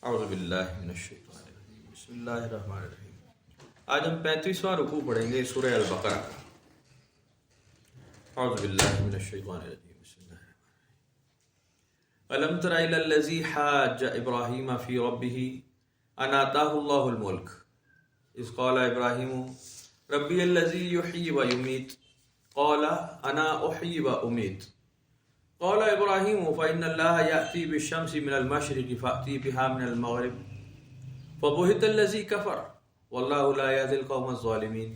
اعوذ باللہ من الشیطان الرجیم بسم اللہ الرحمن الرحیم۔ آج ہم 35واں رکوع پڑھیں گے سورہ البقرہ کا۔ اعوذ باللہ من الشیطان الرجیم بسم اللہ الرحمن الرحیم۔ الم تر الی الذی حاج ابراہیم فی ربہ ان آتاہ اللہ الملک اذ قال ابراہیم ربی الذی یحیی و یمیت قال انا احیی و امیت قال ابراہیم فإن اللہ یأتی بالشمس من المشرق فأتی بها من المغرب فبہت الذی کفر واللہ لا یہدی القوم الظالمین۔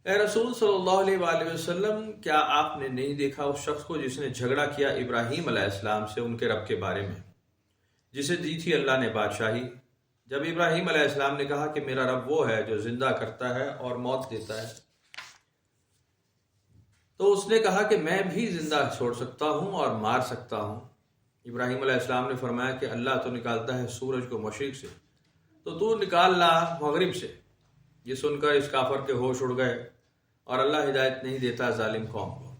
اے رسول صلی اللہ علیہ وآلہ وسلم، کیا آپ نے نہیں دیکھا اس شخص کو جس نے جھگڑا کیا ابراہیم علیہ السلام سے ان کے رب کے بارے میں، جسے دی تھی اللہ نے بادشاہی؟ جب ابراہیم علیہ السلام نے کہا کہ میرا رب وہ ہے جو زندہ کرتا ہے اور موت دیتا ہے، تو اس نے کہا کہ میں بھی زندہ چھوڑ سکتا ہوں اور مار سکتا ہوں۔ ابراہیم علیہ السلام نے فرمایا کہ اللہ تو نکالتا ہے سورج کو مشرق سے، تو نکال لا مغرب سے۔ یہ سن کر اس کافر کے ہوش اڑ گئے اور اللہ ہدایت نہیں دیتا ظالم قوم کو۔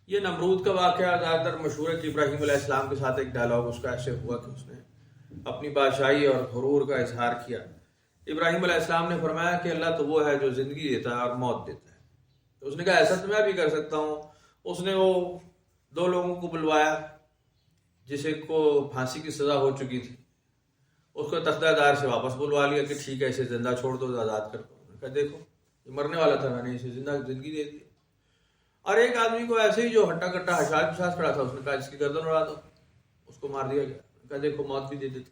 یہ نمرود کا واقعہ زیادہ تر مشہور ہے کہ ابراہیم علیہ السلام کے ساتھ ایک ڈائلاگ اس کا ایسے ہوا کہ اس نے اپنی بادشاہی اور غرور کا اظہار کیا۔ ابراہیم علیہ السلام نے فرمایا کہ اللہ تو وہ ہے جو زندگی دیتا ہے اور موت دیتا ہے۔ تو اس نے کہا ایسا تو میں بھی کر سکتا ہوں۔ اس نے وہ دو لوگوں کو بلوایا جسے کو پھانسی کی سزا ہو چکی تھی، اس کو تختہ دار سے واپس بلوا لیا کہ ٹھیک ہے اسے زندہ چھوڑ دو، آزاد کر دو۔ کہا دیکھو یہ مرنے والا تھا، میں نے اسے زندگی دے دی۔ اور ایک آدمی کو ایسے ہی جو ہٹا کٹا حشاش پشاش کھڑا تھا، اس نے کہا اس کی گردن اڑا دو، اس کو مار دیا گیا۔ کہا دیکھو موت بھی دے دیتی۔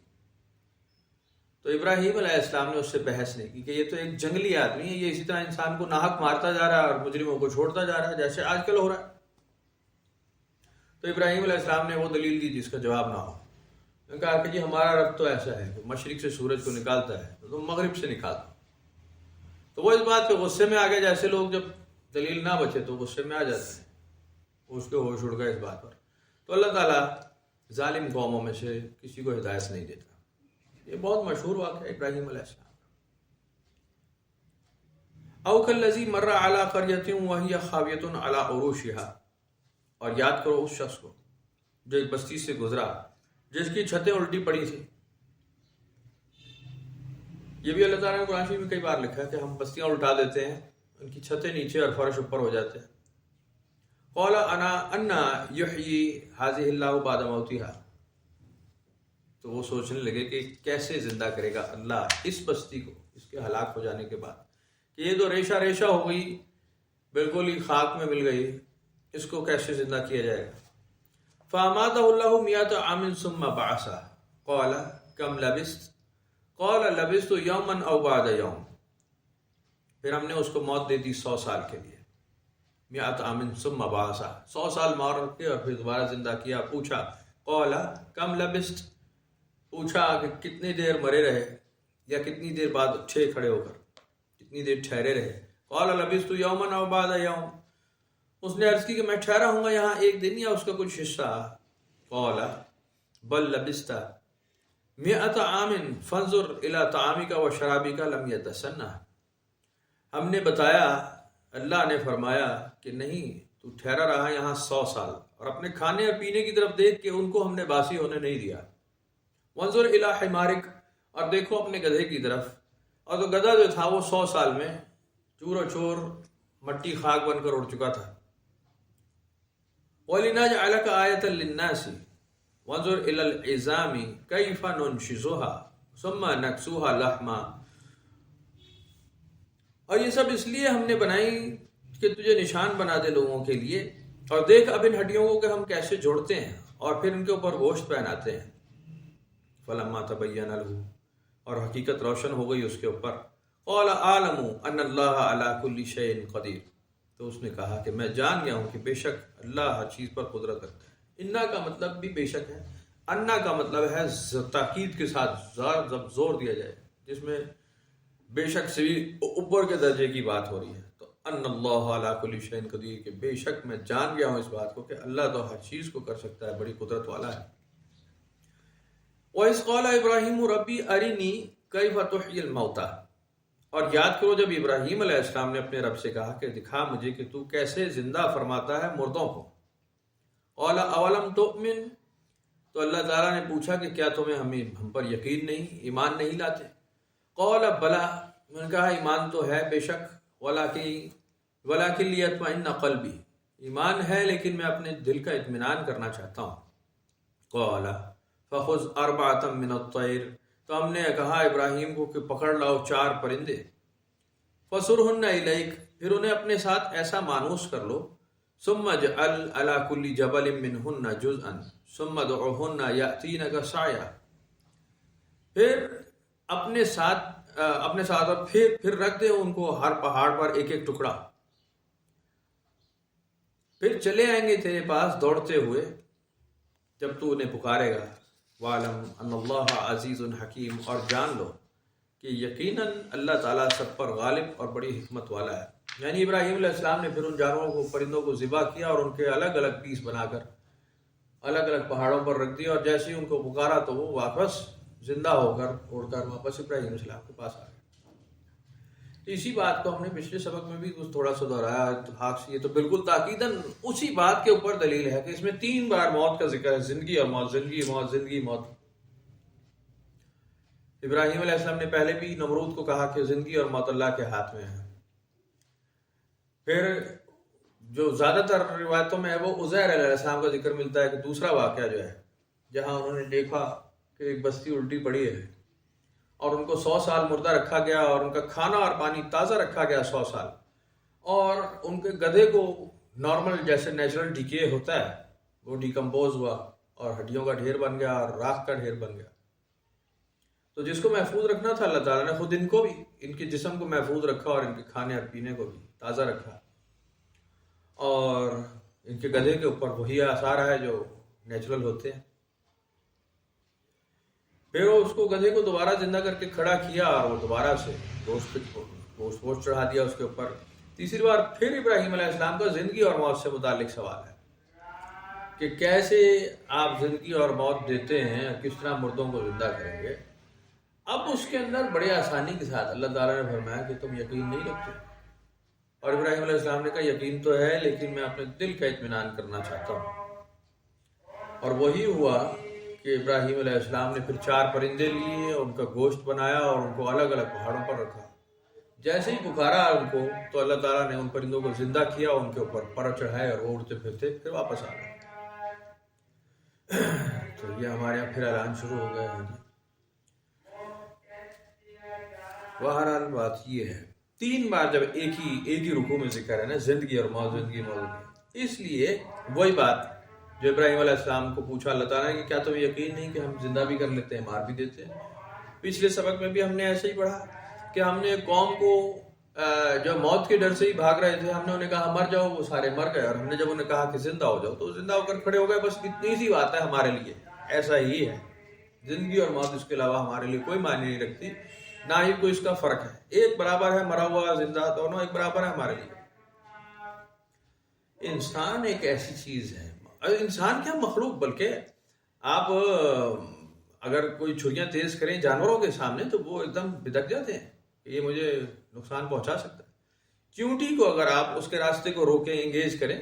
تو ابراہیم علیہ السلام نے اس سے بحث نہیں کی کہ یہ تو ایک جنگلی آدمی ہے، یہ اسی طرح انسان کو ناحق مارتا جا رہا ہے اور مجرموں کو چھوڑتا جا رہا ہے جیسے آج کل ہو رہا ہے۔ تو ابراہیم علیہ السلام نے وہ دلیل دی جس کا جواب نہ ہو۔ انہوں نے کہا کہ جی ہمارا رب تو ایسا ہے کہ مشرق سے سورج کو نکالتا ہے تو تم مغرب سے نکال دو۔ تو وہ اس بات پہ غصے میں آ گئے، جیسے لوگ جب دلیل نہ بچے تو غصے میں آ جاتے ہیں، اس کے ہوش اڑ گئے اس بات پر۔ تو اللہ تعالیٰ ظالم قوموں میں سے کسی کو ہدایت نہیں دیتا۔ یہ بہت مشہور واقعہ ہے ابراہیم علیہ السلام۔ او کالذی مر علی قریۃ وہی خاویۃ علی عروشها، اور یاد کرو اس شخص کو جو ایک بستی سے گزرا جس کی چھتیں الٹی پڑی تھی۔ یہ بھی اللہ تعالیٰ نے قرآن شریف میں کئی بار لکھا ہے کہ ہم بستیاں الٹا دیتے ہیں، ان کی چھتیں نیچے اور فرش اوپر ہو جاتے ہیں۔ قال انا یحیی ہذہ اللہ بعد موتها، تو وہ سوچنے لگے کہ کیسے زندہ کرے گا اللہ اس بستی کو اس کے ہلاک ہو جانے کے بعد، کہ یہ تو ریشہ ریشہ ہو گئی، بالکل ہی خاک میں مل گئی، اس کو کیسے زندہ کیا جائے گا۔ فاماتہ اللہ مئۃ عام ثم بعثہ قال کم لبثت قال لبثت یوما او بعد یوم، پھر ہم نے اس کو موت دے دی 100 سال کے لیے۔ مئۃ عام ثم بعثہ، 100 سال مار کے اور پھر دوبارہ زندہ کیا۔ پوچھا قال کم لبثت، پوچھا کہ کتنی دیر مرے رہے یا کتنی دیر بعد اٹھے کھڑے ہو کر کتنی دیر ٹھہرے رہے۔ قال لبثت یوما او بعد یوم، اس نے عرض کی کہ میں ٹھہرا ہوں گا یہاں ایک دن یا اس کا کچھ حصہ۔ قال بل لبثت مئۃ عام فانظر الی طعامک و شرابک لم یتسنہ، ہم نے بتایا، اللہ نے فرمایا کہ نہیں تو ٹھہرا رہا یہاں 100 سال، اور اپنے کھانے اور پینے کی طرف دیکھ کہ ان کو ہم نے باسی ہونے نہیں دیا۔ وانظر الی حمارک، اور دیکھو اپنے گدھے کی طرف، اور تو گدھا جو تھا وہ 100 سال میں چور و چور مٹی خاک بن کر اڑ چکا تھا۔ وَلِنَجْعَلَكَ آیَةً لِلنَّاسِ وَانظُرْ إِلَى الْعِظَامِ كَيْفَ نُنشِزُهَا ثُمَّ نَكْسُوهَا لَحْمًا، اور یہ سب اس لیے ہم نے بنائی کہ تجھے نشان بنا دے لوگوں کے لیے، اور دیکھ اب ان ہڈیوں کو کہ ہم کیسے جوڑتے ہیں اور پھر ان کے اوپر گوشت پہناتے ہیں۔ فَلَمَّا تَبَيَّنَ لَهُ، اور حقیقت روشن ہو گئی اس کے اوپر۔ قَالَ أَعْلَمُ أَنَّ اللَّهَ عَلَى كُلِّ شَيْءٍ قَدِيرٌ، تو اس نے کہا کہ میں جان گیا ہوں کہ بے شک اللہ ہر چیز پر قدرت رکھتا ہے۔ انا کا مطلب بھی بے شک ہے، انا کا مطلب ہے تاکید کے ساتھ زور دیا جائے، جس میں بے شک سے بھی اوپر کے درجے کی بات ہو رہی ہے۔ تو ان اللہ علی کل شیء قدیر، کہ بے شک میں جان گیا ہوں اس بات کو کہ اللہ تو ہر چیز کو کر سکتا ہے، بڑی قدرت والا ہے۔ وَإِذْ قَالَ إِبْرَاهِيمُ رَبِّ أَرِنِي كَيْفَ تُحْيِي الْمَوْتَىٰ، اور یاد کرو جب ابراہیم علیہ السلام نے اپنے رب سے کہا کہ دکھا مجھے کہ تو کیسے زندہ فرماتا ہے مردوں کو۔ قَالَ أَوَلَمْ تُؤْمِنْ، تو اللہ تعالیٰ نے پوچھا کہ کیا تمہیں ہم پر یقین نہیں، ایمان نہیں لاتے؟ قال بلا، میں نے کہا ایمان تو ہے بے شک، ولیکن لیطمئن قلبی، ایمان ہے لیکن میں اپنے دل کا اطمینان کرنا چاہتا ہوں۔ قال فخذ اربعۃ من الطیر، تو ہم نے کہا ابراہیم کو کہ پکڑ لاؤ 4 پرندے، فصرہن الیک، پھر انہیں اپنے ساتھ ایسا مانوس کر لو، ثم اجعل علی کل جبل منہن جزءا ثم ادعوہن یأتینک سعیا، پھر اپنے ساتھ اور پھر رکھ دے ان کو ہر پہاڑ پر ایک ایک ٹکڑا، پھر چلے آئیں گے تیرے پاس دوڑتے ہوئے جب تو انہیں پکارے گا۔ وَعْلَمْ أَنَّ اللَّهَ عَزِيزٌ حَكِيمٌ، اور جان لو کہ یقیناً اللہ تعالیٰ سب پر غالب اور بڑی حکمت والا ہے۔ یعنی ابراہیم علیہ السلام نے پھر ان جانوروں کو، پرندوں کو ذبح کیا اور ان کے الگ الگ پیس بنا کر الگ الگ پہاڑوں پر رکھ دیا، اور جیسے ہی ان کو پکارا تو وہ واپس زندہ ہو کر اڑ کر واپس ابراہیم علیہ السلام کے پاس آ گئے۔ اسی بات کو ہم نے پچھلے سبق میں بھی کچھ تھوڑا سا دہرایا اتفاق سے، یہ تو بالکل تاکیداً اسی بات کے اوپر دلیل ہے کہ اس میں 3 بار موت کا ذکر ہے، زندگی اور موت، زندگی موت، زندگی موت۔ ابراہیم علیہ السلام نے پہلے بھی نمرود کو کہا کہ زندگی اور موت اللہ کے ہاتھ میں ہے۔ پھر جو زیادہ تر روایتوں میں ہے وہ عزیر علیہ السلام کا ذکر ملتا ہے کہ دوسرا واقعہ جو ہے جہاں انہوں نے دیکھا کہ ایک بستی الٹی پڑی ہے اور ان کو 100 سال مردہ رکھا گیا اور ان کا کھانا اور پانی تازہ رکھا گیا 100 سال، اور ان کے گدھے کو نارمل جیسے نیچرل ڈیکے ہوتا ہے وہ ڈیکمپوز ہوا اور ہڈیوں کا ڈھیر بن گیا اور راکھ کا ڈھیر بن گیا۔ تو جس کو محفوظ رکھنا تھا اللہ تعالیٰ نے خود ان کو بھی، ان کے جسم کو محفوظ رکھا اور ان کے کھانے اور پینے کو بھی تازہ رکھا، اور ان کے گدھے کے اوپر وہی آثار ہے جو نیچرل ہوتے ہیں۔ پھر وہ اس کو گدھے کو دوبارہ زندہ کر کے کھڑا کیا اور وہ دوبارہ سے گوشت چڑھا دیا اس کے اوپر۔ تیسری بار پھر ابراہیم علیہ السلام کا زندگی اور موت سے متعلق سوال ہے کہ کیسے آپ زندگی اور موت دیتے ہیں، کس طرح مردوں کو زندہ کریں گے۔ اب اس کے اندر بڑے آسانی کے ساتھ اللہ تعالیٰ نے فرمایا کہ تم یقین نہیں رکھتے، اور ابراہیم علیہ السلام نے کہا یقین تو ہے لیکن میں اپنے دل کا اطمینان کرنا چاہتا ہوں۔ اور وہی ہوا کہ ابراہیم علیہ السلام نے پھر 4 پرندے لیے، ان کا گوشت بنایا اور ان کو الگ الگ پہاڑوں پر رکھا۔ جیسے ہی پکارا ان کو تو اللہ تعالیٰ نے ان پرندوں کو زندہ کیا، ان کے اوپر پر چڑھائے اور وہ اڑتے پھرتے پھر واپس آ گئے۔ تو یہ ہمارے یہاں پھر اعلان شروع ہو گیا ہے۔ بہرحال بات یہ ہے 3 بار جب ایک ہی رکوع میں ذکر ہے نا، زندگی اور موت، زندگی موت، اس لیے وہی بات جو ابراہیم علیہ السلام کو پوچھا اللہ تعالیٰ نے کہ کیا تمہیں یقین نہیں کہ ہم زندہ بھی کر لیتے ہیں، مار بھی دیتے ہیں۔ پچھلے سبق میں بھی ہم نے ایسے ہی پڑھا کہ ہم نے قوم کو جو موت کے ڈر سے ہی بھاگ رہے تھے، ہم نے انہیں کہا مر جاؤ، وہ سارے مر گئے، اور ہم نے جب انہیں کہا کہ زندہ ہو جاؤ تو زندہ ہو کر کھڑے ہو گئے۔ بس اتنی سی بات ہے ہمارے لیے، ایسا ہی ہے زندگی اور موت، اس کے علاوہ ہمارے لیے کوئی معنی نہیں رکھتی، نہ ہی کوئی اس کا فرق ہے، ایک برابر ہے، مرا ہوا زندہ دونوں ایک برابر ہے ہمارے لیے۔ انسان ایک ایسی چیز ہے، انسان کیا مخلوق، بلکہ آپ اگر کوئی چھریاں تیز کریں جانوروں کے سامنے تو وہ ایک دم بدک جاتے ہیں کہ یہ مجھے نقصان پہنچا سکتا ہے۔ چیونٹی کو اگر آپ اس کے راستے کو روکیں، انگیج کریں،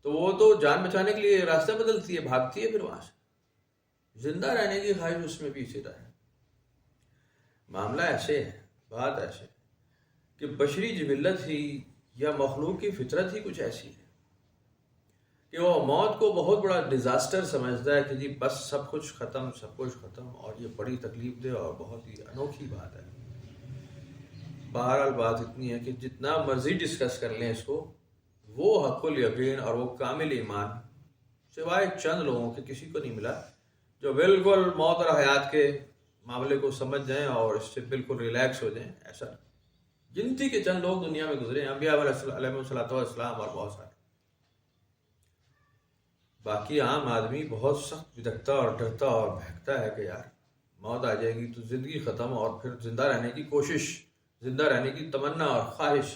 تو وہ تو جان بچانے کے لیے راستہ بدلتی ہے، بھاگتی ہے، پھر وہاں سے زندہ رہنے کی خواہش اس میں پیچھے رہے۔ معاملہ ایسے ہے، بات ایسے کہ بشری جبلت ہی یا مخلوق کی فطرت ہی کچھ ایسی ہے کہ وہ موت کو بہت بڑا ڈیزاسٹر سمجھتا ہے کہ جی بس سب کچھ ختم، اور یہ بڑی تکلیف دہ اور بہت ہی انوکھی بات ہے۔ بہرحال بات اتنی ہے کہ جتنا مرضی ڈسکس کر لیں اس کو، وہ حق الیقین اور وہ کامل ایمان سوائے چند لوگوں کے کسی کو نہیں ملا جو بالکل موت اور حیات کے معاملے کو سمجھ جائیں اور اس سے بالکل ریلیکس ہو جائیں۔ ایسا گنتی کے چند لوگ دنیا میں گزرے ہیں، انبیاء علیہ السلام اور بہت سارے، باقی عام آدمی بہت سخت بدکتا اور ڈرتا اور بھگتا ہے کہ یار موت آ جائے گی تو زندگی ختم، اور پھر زندہ رہنے کی کوشش، زندہ رہنے کی تمنا اور خواہش،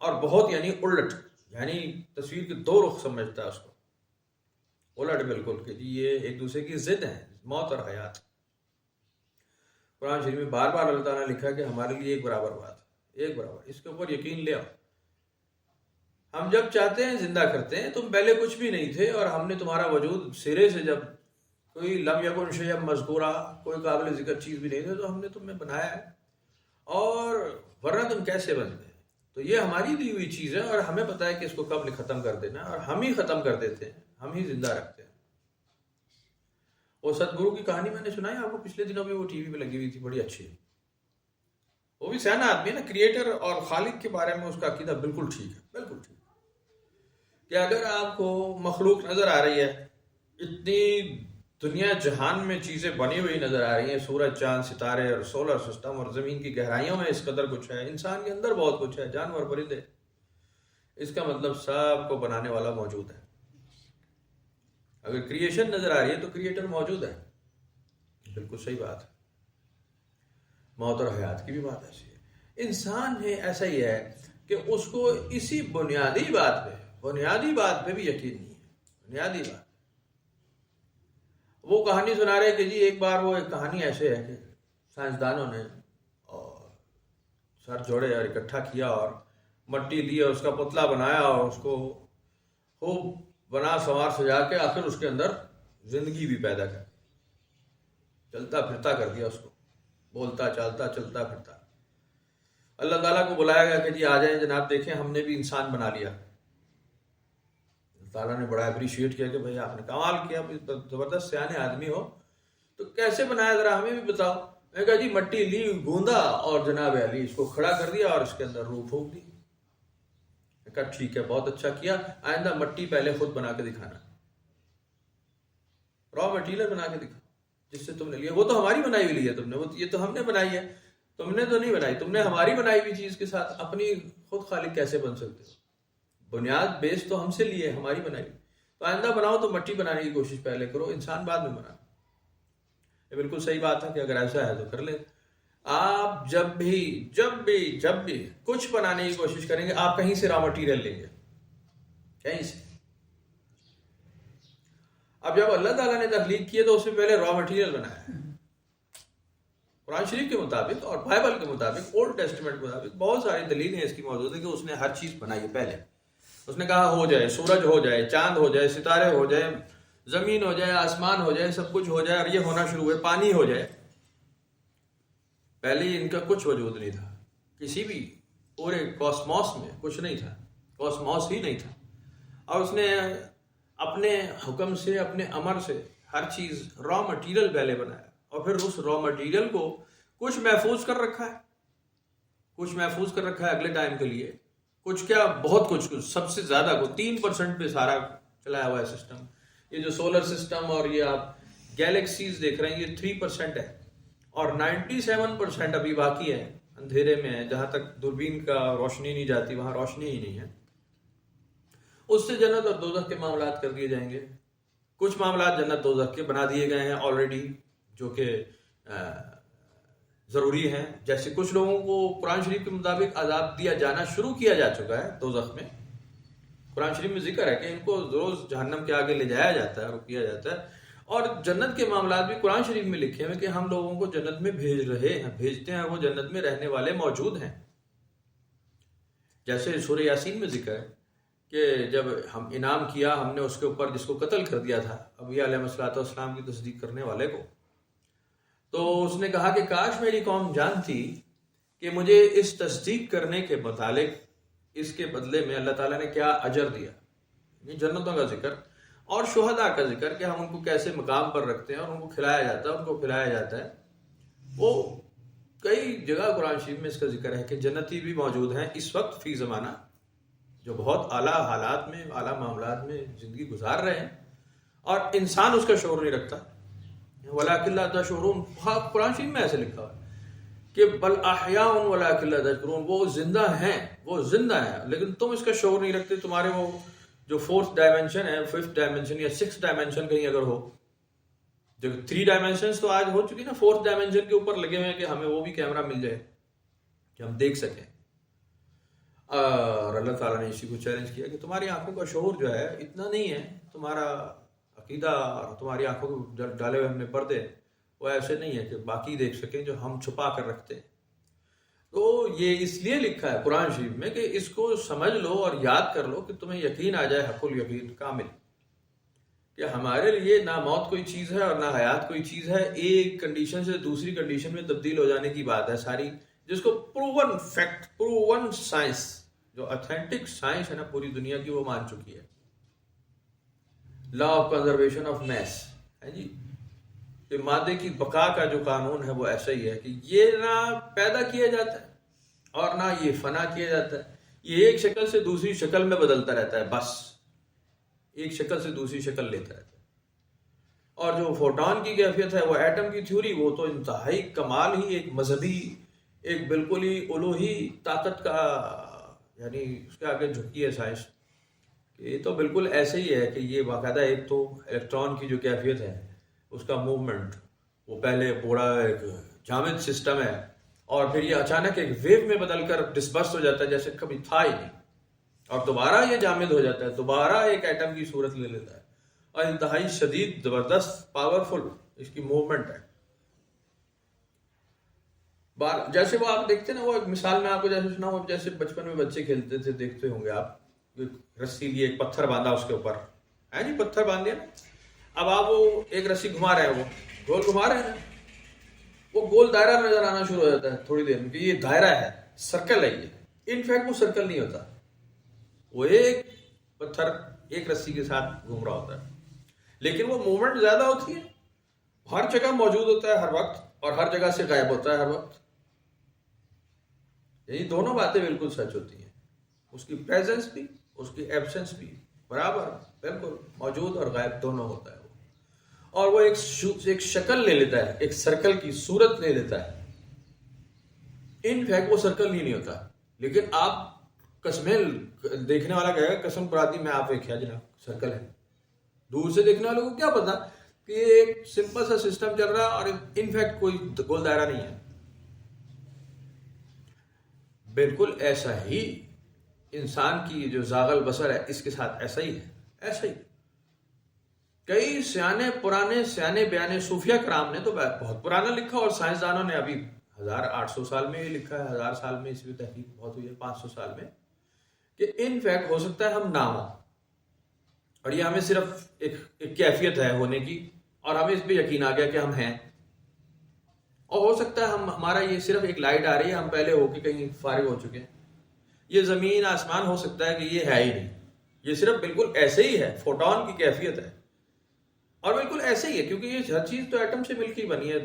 اور بہت یعنی الٹ، یعنی تصویر کے 2 رخ سمجھتا ہے اس کو، الٹ بالکل کہ جی یہ ایک دوسرے کی ضد ہے، موت اور حیات۔ قرآن شریف میں بار بار اللہ تعالیٰ نے لکھا کہ ہمارے لیے ایک برابر بات ہے، ایک برابر، اس کے اوپر یقین لے آؤ۔ ہم جب چاہتے ہیں زندہ کرتے ہیں، تم پہلے کچھ بھی نہیں تھے اور ہم نے تمہارا وجود سرے سے جب کوئی لم یکن شیئا مذکورہ، کوئی قابل ذکر چیز بھی نہیں تھی، تو ہم نے تمہیں بنایا ہے، اور ورنہ تم کیسے بنتے؟ تو یہ ہماری دی ہوئی چیز ہے، اور ہمیں پتہ ہے کہ اس کو کب ختم کر دینا، اور ہم ہی ختم کر دیتے ہیں، ہم ہی زندہ رکھتے ہیں۔ وہ ستگرو کی کہانی میں نے سنائی آپ کو پچھلے دنوں بھی، وہ ٹی وی پہ لگی ہوئی تھی، بڑی اچھی۔ وہ بھی سیاح آدمی ہے نا، کریٹر اور خالق کے بارے میں اس کا عقیدہ بالکل ٹھیک ہے، بالکل ٹھیک، کہ اگر آپ کو مخلوق نظر آ رہی ہے، اتنی دنیا جہان میں چیزیں بنی ہوئی نظر آ رہی ہیں، سورج، چاند، ستارے اور سولر سسٹم، اور زمین کی گہرائیوں میں اس قدر کچھ ہے، انسان کے اندر بہت کچھ ہے، جانور، پرندے، اس کا مطلب سب کو بنانے والا موجود ہے۔ اگر کریشن نظر آ رہی ہے تو کریٹر موجود ہے، بالکل صحیح بات ہے۔ موت اور حیات کی بھی بات ایسی ہے، انسان ہے ایسا ہی ہے کہ اس کو اسی بنیادی بات پہ بھی یقین نہیں ہے، بنیادی بات۔ وہ کہانی سنا رہے کہ جی ایک بار، وہ ایک کہانی ایسے ہے کہ سائنسدانوں نے اور سر جوڑے اور اکٹھا کیا اور مٹی لی اور اس کا پتلا بنایا اور اس کو خوب بنا سنوار سجا کے آخر اس کے اندر زندگی بھی پیدا کر، چلتا پھرتا کر دیا اس کو، بولتا چالتا چلتا پھرتا۔ اللہ تعالیٰ کو بلایا گیا کہ جی آ جائیں جناب، دیکھیں ہم نے بھی انسان بنا لیا۔ اللہ تعالیٰ نے بڑا اپریشیٹ کیا کہ بھائی آپ نے کمال کیا، زبردست سیانے آدمی ہو، تو کیسے بنایا ذرا ہمیں بھی بتاؤ۔ میں نے کہا جی مٹی لی، گوندا اور جناب علی اس کو کھڑا کر دیا اور اس کے اندر روح پھونک دی۔ میں نے کہا ٹھیک ہے، بہت اچھا کیا، آئندہ مٹی پہلے خود بنا کے دکھانا، را مٹیریل بنا کے دکھا جس سے تم نے لیا۔ وہ تو ہماری بنائی ہوئی لی ہے تم نے، وہ یہ تو ہم نے بنائی ہے، تم نے تو نہیں بنائی۔ تم نے ہماری بنائی ہوئی چیز کے ساتھ اپنی خود خالق کیسے بن سکتے ہو؟ بنیاد بیس تو ہم سے لیے، ہماری بنائی، تو آئندہ بناؤ تو مٹی بنانے کی کوشش پہلے کرو، انسان بعد میں بنا۔ یہ بالکل صحیح بات ہے کہ اگر ایسا ہے تو کر لیں۔ آپ جب بھی کچھ بنانے کی کوشش کریں گے، آپ کہیں سے را مٹیریل لیں گے، کہیں سے۔ اب جب اللہ تعالیٰ نے تخلیق کی ہے تو اس میں پہلے را مٹیریل بنایا ہے۔ قرآن شریف کے مطابق اور بائبل کے مطابق، اولڈ ٹیسٹمنٹ کے مطابق بہت ساری دلیلیں اس کی موجود ہیں کہ اس نے ہر چیز بنائی ہے پہلے۔ اس نے کہا ہو جائے، سورج ہو جائے، چاند ہو جائے، ستارے ہو جائے، زمین ہو جائے، آسمان ہو جائے، سب کچھ ہو جائے، اور یہ ہونا شروع ہوئے، پانی ہو جائے۔ پہلے ان کا کچھ وجود نہیں تھا، کسی بھی پورے کاسموس میں کچھ نہیں تھا، کاسموس ہی نہیں تھا، اور اس نے اپنے حکم سے، اپنے امر سے ہر چیز را مٹیریل پہلے بنایا، اور پھر اس را مٹیریل کو کچھ محفوظ کر رکھا ہے، اگلے ٹائم کے لیے، کچھ کیا بہت کچھ سب سے زیادہ کو 3% پہ سارا چلایا ہوا ہے سسٹم۔ یہ جو سولر سسٹم اور یہ آپ گیلیکسیز دیکھ رہے ہیں، یہ 3% ہے، اور 97% ابھی باقی ہے، اندھیرے میں ہے، جہاں تک دوربین کا روشنی نہیں جاتی وہاں روشنی ہی نہیں ہے۔ اس سے جنت اور دوزخ کے معاملات کر دیے جائیں گے۔ کچھ معاملات جنت دوزخ کے بنا دیے گئے ہیں آلریڈی، جو کہ ضروری ہیں، جیسے کچھ لوگوں کو قرآن شریف کے مطابق عذاب دیا جانا شروع کیا جا چکا ہے دوزخ میں۔ قرآن شریف میں ذکر ہے کہ ان کو روز جہنم کے آگے لے جایا جاتا ہے، رکیا جاتا ہے، اور جنت کے معاملات بھی قرآن شریف میں لکھے ہیں کہ ہم لوگوں کو جنت میں بھیجتے ہیں، وہ جنت میں رہنے والے موجود ہیں۔ جیسے سورہ یاسین میں ذکر ہے کہ جب ہم انعام کیا ہم نے اس کے اوپر جس کو قتل کر دیا تھا، ابی علیہ السلام کی تصدیق کرنے والے کو، تو اس نے کہا کہ کاش میری قوم جانتی کہ مجھے اس تصدیق کرنے کے متعلق اس کے بدلے میں اللہ تعالیٰ نے کیا اجر دیا۔ یہ جنتوں کا ذکر اور شہداء کا ذکر کہ ہم ان کو کیسے مقام پر رکھتے ہیں اور ان کو کھلایا جاتا ہے، ان کو پلایا جاتا ہے۔ وہ کئی جگہ قرآن شریف میں اس کا ذکر ہے کہ جنتی بھی موجود ہیں اس وقت فی زمانہ، جو بہت اعلیٰ حالات میں، اعلیٰ معاملات میں زندگی گزار رہے ہیں، اور انسان اس کا شعور نہیں رکھتا۔ وَلَٰكِن لَا تَشْعُرُونَ، قرآن شریف میں ایسے لکھا ہے کہ بل احیاء وَلَٰكِن لَا تَشْعُرُونَ، وہ زندہ ہیں لیکن تم اس کا شعور نہیں رکھتے۔ تمہارے وہ جو 4th ڈائمنشن ہے، 5th ڈائمنشن یا 6th ڈائمنشن کہیں اگر ہو، جو 3 ڈائمنشنز تو آج ہو چکی نا، 4th ڈائمنشن کے اوپر لگے ہوئے ہیں کہ ہمیں وہ بھی کیمرہ مل جائے کہ ہم دیکھ سکیں۔ اور اللہ تعالیٰ نے اسی کو چیلنج کیا کہ تمہاری آنکھوں کا شعور جو ہے اتنا نہیں ہے، تمہارا عقیدہ اور تمہاری آنکھوں کو ڈالے ہوئے ہم نے پردے، وہ ایسے نہیں ہے کہ باقی دیکھ سکیں جو ہم چھپا کر رکھتے ہیں۔ تو یہ اس لیے لکھا ہے قرآن شریف میں کہ اس کو سمجھ لو اور یاد کر لو کہ تمہیں یقین آ جائے، حق الیقین کامل، کہ ہمارے لیے نہ موت کوئی چیز ہے اور نہ حیات کوئی چیز ہے. ایک کنڈیشن سے دوسری کنڈیشن میں تبدیل ہو جانے کی بات ہے ساری, جس کو پروون فیکٹ, پروون سائنس, جو اتھینٹک سائنس ہے نا پوری دنیا کی, وہ مان چکی ہے. Law of conservation of mass ہے جی, کہ مادے کی بقا کا جو قانون ہے وہ ایسا ہی ہے کہ یہ نہ پیدا کیا جاتا ہے اور نہ یہ فنا کیا جاتا ہے. یہ ایک شکل سے دوسری شکل میں بدلتا رہتا ہے, بس ایک شکل سے دوسری شکل لیتا رہتا ہے. اور جو فوٹون کی کیفیت ہے وہ ایٹم کی تھیوری, وہ تو انتہائی کمال ہی ایک مذہبی, ایک بالکل ہی الوہی طاقت کا, یعنی اس کے آگے جھکی ہے سائنس. یہ تو بالکل ایسے ہی ہے کہ یہ باقاعدہ ایک تو الیکٹران کی جو کیفیت ہے اس کا موومنٹ, وہ پہلے پورا ایک جامد سسٹم ہے اور پھر یہ اچانک ایک ویو میں بدل کر ڈسبرس ہو جاتا ہے جیسے کبھی تھا ہی نہیں, اور دوبارہ یہ جامد ہو جاتا ہے, دوبارہ ایک ایٹم کی صورت لے لیتا ہے, اور انتہائی شدید زبردست پاورفل اس کی موومنٹ ہے. جیسے وہ آپ دیکھتے ہیں نا, وہ ایک مثال میں آپ کو جیسے سنا ہوں, جیسے بچپن میں بچے کھیلتے تھے, دیکھتے ہوں گے آپ, رسی لیے ایک پتھر باندھا اس کے اوپر ہے جی, پتھر باندھ دیا نا, اب آپ وہ ایک رسی گھما رہے ہیں, وہ گول گھما رہے ہیں, وہ گول دائرہ نظر آنا شروع ہو جاتا ہے تھوڑی دیر میں کہ یہ دائرہ ہے, سرکل ہے یہ. انفیکٹ وہ سرکل نہیں ہوتا, وہ ایک پتھر ایک رسی کے ساتھ گھوم رہا ہوتا ہے, لیکن وہ موومنٹ زیادہ ہوتی ہے, ہر جگہ موجود ہوتا ہے ہر وقت, اور ہر جگہ سے غائب ہوتا ہے ہر وقت. یعنی دونوں باتیں بالکل سچ ہوتی ہیں, اس کی پریزنس بھی اس کی ایبسنس بھی برابر بالکل موجود اور غائب دونوں ہوتا ہے وہ. اور وہ ایک شکل لے لیتا ہے, ایک سرکل کی صورت لے لیتا ہے. ان فیکٹ وہ سرکل ہی نہیں ہوتا, لیکن آپ قسمیں دیکھنے والا کہے گا قسم پراتی میں آپ ایک جناب سرکل ہے, دور سے دیکھنے والوں کو کیا پتا کہ یہ ایک سمپل سا سسٹم چل رہا اور انفیکٹ کوئی گول دائرہ نہیں ہے. بالکل ایسا ہی انسان کی جو زاغل بصر ہے اس کے ساتھ ایسا ہی ہے, ایسا ہی. کئی سیانے بیانے صوفیہ کرام نے تو بہت پرانا لکھا, اور سائنسدانوں نے ابھی 1800 سال میں یہ لکھا ہے, 1000 سال میں اس بھی تحقیق بہت ہوئی ہے, 500 سال میں, کہ ان فیکٹ ہو سکتا ہے ہم نہ ہوں, اور یہ ہمیں صرف ایک کیفیت ہے ہونے کی, اور ہمیں اس پہ یقین آ گیا کہ ہم ہیں. اور ہو سکتا ہے ہمارا یہ صرف ایک لائٹ آ رہی ہے, ہم پہلے ہو کے کہیں فارغ ہو چکے ہیں. یہ زمین آسمان ہو سکتا ہے کہ یہ ہے ہی نہیں, یہ صرف بالکل ایسے ہی ہے, فوٹون کی کیفیت ہے, اور بالکل ایسے ہی ہے کیونکہ یہ ہر چیز تو ایٹم سے مل کے بنی ہے.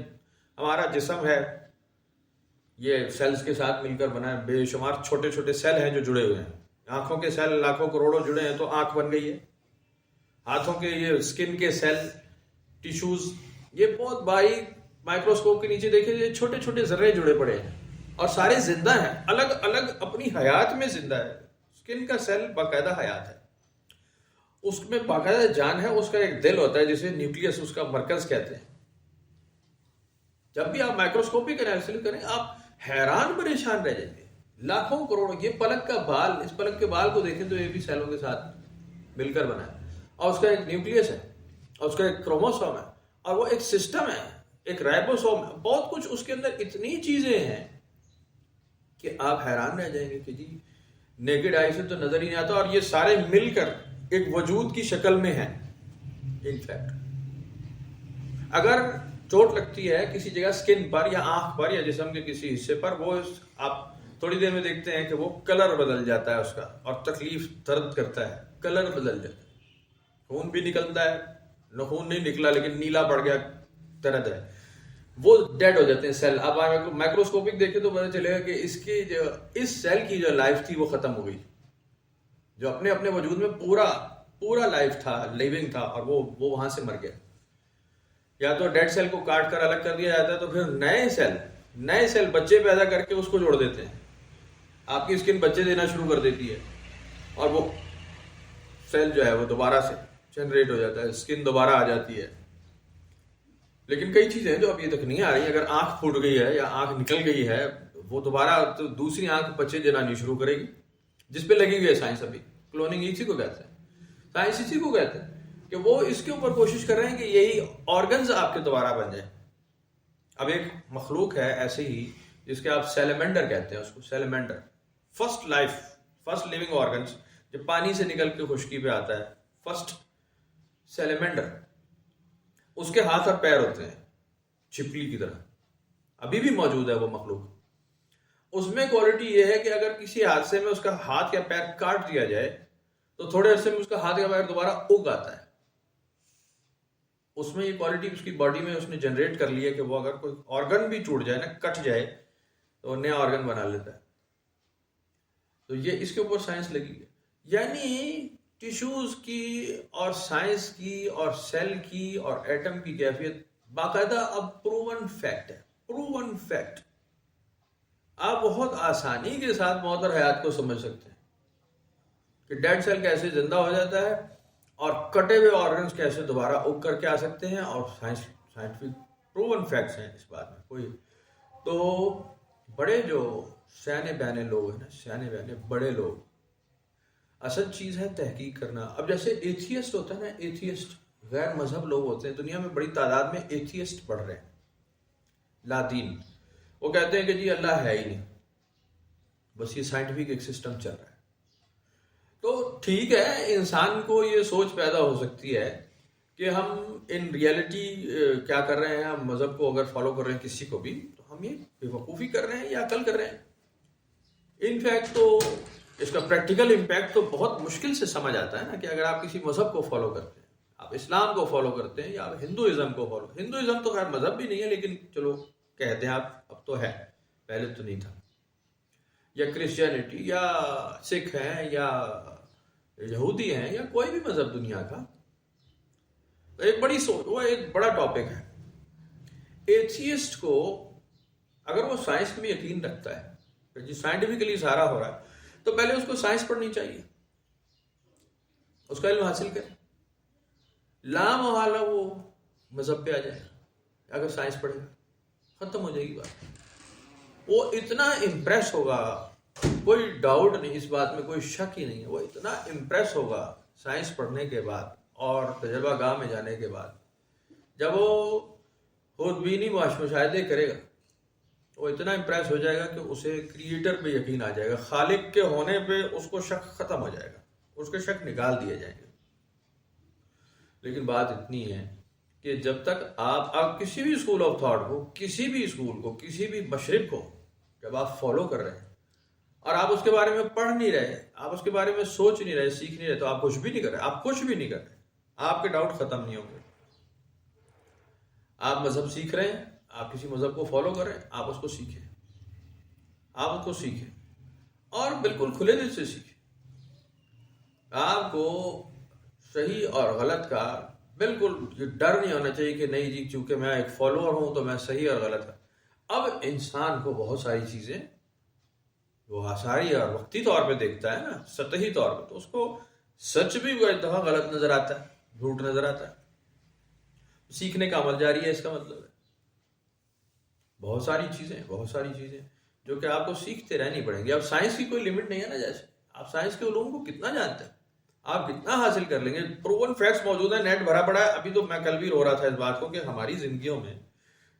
ہمارا جسم ہے یہ سیلز کے ساتھ مل کر بنا ہے, بے شمار چھوٹے چھوٹے سیل ہیں جو جڑے ہوئے ہیں. آنکھوں کے سیل لاکھوں کروڑوں جڑے ہیں تو آنکھ بن گئی ہے. ہاتھوں کے یہ اسکن کے سیل, ٹیشوز, یہ بہت باریک مائکروسکوپ کے نیچے دیکھیں یہ چھوٹے چھوٹے ذرے جڑے پڑے ہیں, اور سارے زندہ ہیں, الگ الگ اپنی حیات میں زندہ ہے. اسکن کا سیل باقاعدہ حیات ہے, اس میں باقاعدہ جان ہے, اس کا ایک دل ہوتا ہے جسے نیوکلیس اس کا مرکز کہتے ہیں. جب بھی آپ مائکروسکوپک انالیسس کریں آپ حیران پریشان رہ جائیں گے. لاکھوں کروڑوں, یہ پلک کا بال, اس پلک کے بال کو دیکھیں تو یہ بھی سیلوں کے ساتھ مل کر بنا ہے, اور اس کا ایک نیوکلیس ہے, اور اس کا ایک کروموسوم ہے, اور وہ ایک سسٹم ہے, ایک رائبوسوم ہے, بہت کچھ اس کے اندر اتنی چیزیں ہیں کہ آپ حیران رہ جائیں گے کہ جی نیکڈ آئی سے تو نظر ہی نہیں آتا, اور یہ سارے مل کر ایک وجود کی شکل میں ہیں. ان فیکٹ اگر چوٹ لگتی ہے کسی جگہ اسکن پر یا آنکھ پر یا جسم کے کسی حصے پر, وہ آپ تھوڑی دیر میں دیکھتے ہیں کہ وہ کلر بدل جاتا ہے اس کا, اور تکلیف درد کرتا ہے, کلر بدل جاتا ہے, خون بھی نکلتا ہے, خون نہیں نکلا لیکن نیلا پڑ گیا, درد ہے, وہ ڈیڈ ہو جاتے ہیں سیل. اب مائکروسکوپک دیکھیں تو پتہ چلے گا کہ اس سیل کی جو لائف تھی وہ ختم ہو گئی, جو اپنے اپنے وجود میں پورا لائف تھا, لیونگ تھا, اور وہ وہاں سے مر گیا. یا تو ڈیڈ سیل کو کاٹ کر الگ کر دیا جاتا ہے, تو پھر نئے سیل بچے پیدا کر کے اس کو جوڑ دیتے ہیں. آپ کی اسکن بچے دینا شروع کر دیتی ہے, اور وہ سیل جو ہے وہ دوبارہ سے جنریٹ ہو جاتا ہے, اسکن دوبارہ آ جاتی ہے. لیکن کئی چیزیں ہیں جو اب یہ تک نہیں آ رہی. اگر آنکھ پھوٹ گئی ہے یا آنکھ نکل گئی ہے, وہ دوبارہ تو دوسری آنکھ بچے دینا نہیں شروع کرے گی, جس پہ لگی ہوئی ہے سائنس. ابھی کلوننگ اسی کو کہتے ہیں, سائنس اسی کو کہتے ہیں کہ وہ اس کے اوپر کوشش کر رہے ہیں کہ یہی آرگنز آپ کے دوبارہ بن جائیں. اب ایک مخلوق ہے ایسے ہی جس کے آپ سیلیمنڈر کہتے ہیں, اس کو سیلیمنڈر, فرسٹ لیونگ آرگنز, جو پانی سے نکل کے خشکی پہ آتا ہے, فرسٹ سیلیمنڈر، اس کے ہاتھ اور پیر ہوتے ہیں چھپکلی کی طرح، ابھی بھی موجود ہے وہ مخلوق. اس میں کوالٹی یہ ہے کہ اگر کسی حادثے میں اس کا ہاتھ یا پیر کاٹ دیا جائے تو تھوڑے عرصے میں اس کا ہاتھ یا پیر دوبارہ اگ آتا ہے. اس میں یہ کوالٹی اس کی باڈی میں اس نے جنریٹ کر لی ہے کہ وہ اگر کوئی آرگن بھی ٹوٹ جائے نا، کٹ جائے، تو وہ نیا آرگن بنا لیتا ہے. تو یہ اس کے اوپر سائنس لگی ہے. یعنی ٹیشوز کی اور سائنس کی اور سیل کی اور ایٹم کی کیفیت باقاعدہ اب پروون فیکٹ ہے. Proven fact. آپ بہت آسانی کے ساتھ موت اور حیات کو سمجھ سکتے ہیں کہ ڈیڈ سیل کیسے زندہ ہو جاتا ہے اور کٹے ہوئے آرگنز کیسے دوبارہ اگ کر کے آ سکتے ہیں، اور سائنٹیفک پروون فیکٹس ہیں اس بات میں کوئی. تو بڑے جو سیانے بیانے لوگ ہیں نا، سیانے بیانے بڑے لوگ، اصل چیز ہے تحقیق کرنا. اب جیسے ایتھیسٹ ہوتا ہے نا، ایتھیسٹ غیر مذہب لوگ ہوتے ہیں، دنیا میں بڑی تعداد میں ایتھیسٹ بڑھ رہے ہیں، لا دین. وہ کہتے ہیں کہ جی اللہ ہے ہی نہیں، بس یہ سائنٹیفک ایک سسٹم چل رہا ہے. تو ٹھیک ہے، انسان کو یہ سوچ پیدا ہو سکتی ہے کہ ہم ان ریئلٹی کیا کر رہے ہیں، ہم مذہب کو اگر فالو کر رہے ہیں کسی کو بھی، تو ہم یہ بے وقوفی کر رہے ہیں یا عقل کر رہے ہیں. ان فیکٹ تو اس کا پریکٹیکل امپیکٹ تو بہت مشکل سے سمجھ آتا ہے نا، کہ اگر آپ کسی مذہب کو فالو کرتے ہیں، آپ اسلام کو فالو کرتے ہیں یا آپ ہندوازم کو فالو، ہندوازم تو خیر مذہب بھی نہیں ہے لیکن چلو کہتے ہیں آپ، اب تو ہے، پہلے تو نہیں تھا، یا کرسچینٹی یا سکھ ہیں یا یہودی ہیں یا کوئی بھی مذہب دنیا کا، ایک بڑی سوچ، وہ ایک بڑا ٹاپک ہے. ایتھیسٹ کو اگر وہ سائنس میں یقین رکھتا ہے کہ جی سائنٹیفکلی سارا ہو رہا ہے، تو پہلے اس کو سائنس پڑھنی چاہیے، اس کا علم حاصل کرے. لا محالہ وہ مذہب پہ آ جائے اگر سائنس پڑھے گا، ختم ہو جائے گی بات. وہ اتنا امپریس ہوگا، کوئی ڈاؤٹ نہیں اس بات میں، کوئی شک ہی نہیں ہے، وہ اتنا امپریس ہوگا سائنس پڑھنے کے بعد اور تجربہ گاہ میں جانے کے بعد. جب وہ خود بینی مشاہدے کرے گا، وہ اتنا امپریس ہو جائے گا کہ اسے کریٹر پہ یقین آ جائے گا، خالق کے ہونے پہ اس کو شک ختم ہو جائے گا، اس کے شک نکال دیے جائیں گے. لیکن بات اتنی ہے کہ جب تک آپ کسی بھی اسکول آف تھاٹ کو، کسی بھی اسکول کو، کسی بھی مشرق کو جب آپ فالو کر رہے ہیں اور آپ اس کے بارے میں پڑھ نہیں رہے، آپ اس کے بارے میں سوچ نہیں رہے، سیکھ نہیں رہے، تو آپ کچھ بھی نہیں کر رہے. آپ کچھ بھی نہیں کر رہے، آپ کے ڈاؤٹ ختم نہیں ہوں گے. آپ مذہب سیکھ رہے ہیں، آپ کسی مذہب کو فالو کر رہے ہیں، آپ اس کو سیکھیں، آپ اس کو سیکھیں اور بالکل کھلے دل سے سیکھیں. آپ کو صحیح اور غلط کا بالکل یہ ڈر نہیں ہونا چاہیے کہ نہیں جی چونکہ میں ایک فالوور ہوں تو میں صحیح اور غلط. اب انسان کو بہت ساری چیزیں وہ ساری اور وقتی طور پہ دیکھتا ہے نا، سطحی طور پہ، تو اس کو سچ بھی وہ ایک دفعہ غلط نظر آتا ہے، جھوٹ نظر آتا ہے. سیکھنے کا عمل جاری ہے، اس کا مطلب ہے بہت ساری چیزیں جو کہ آپ کو سیکھتے رہنی پڑیں گی. اب سائنس کی کوئی لمٹ نہیں ہے نا، جیسے آپ سائنس کے علوم کو کتنا جانتے ہیں، آپ کتنا حاصل کر لیں گے. پروون فیکٹس موجود ہیں، نیٹ بھرا پڑا ہے. ابھی تو میں کل بھی رو رہا تھا اس بات کو کہ ہماری زندگیوں میں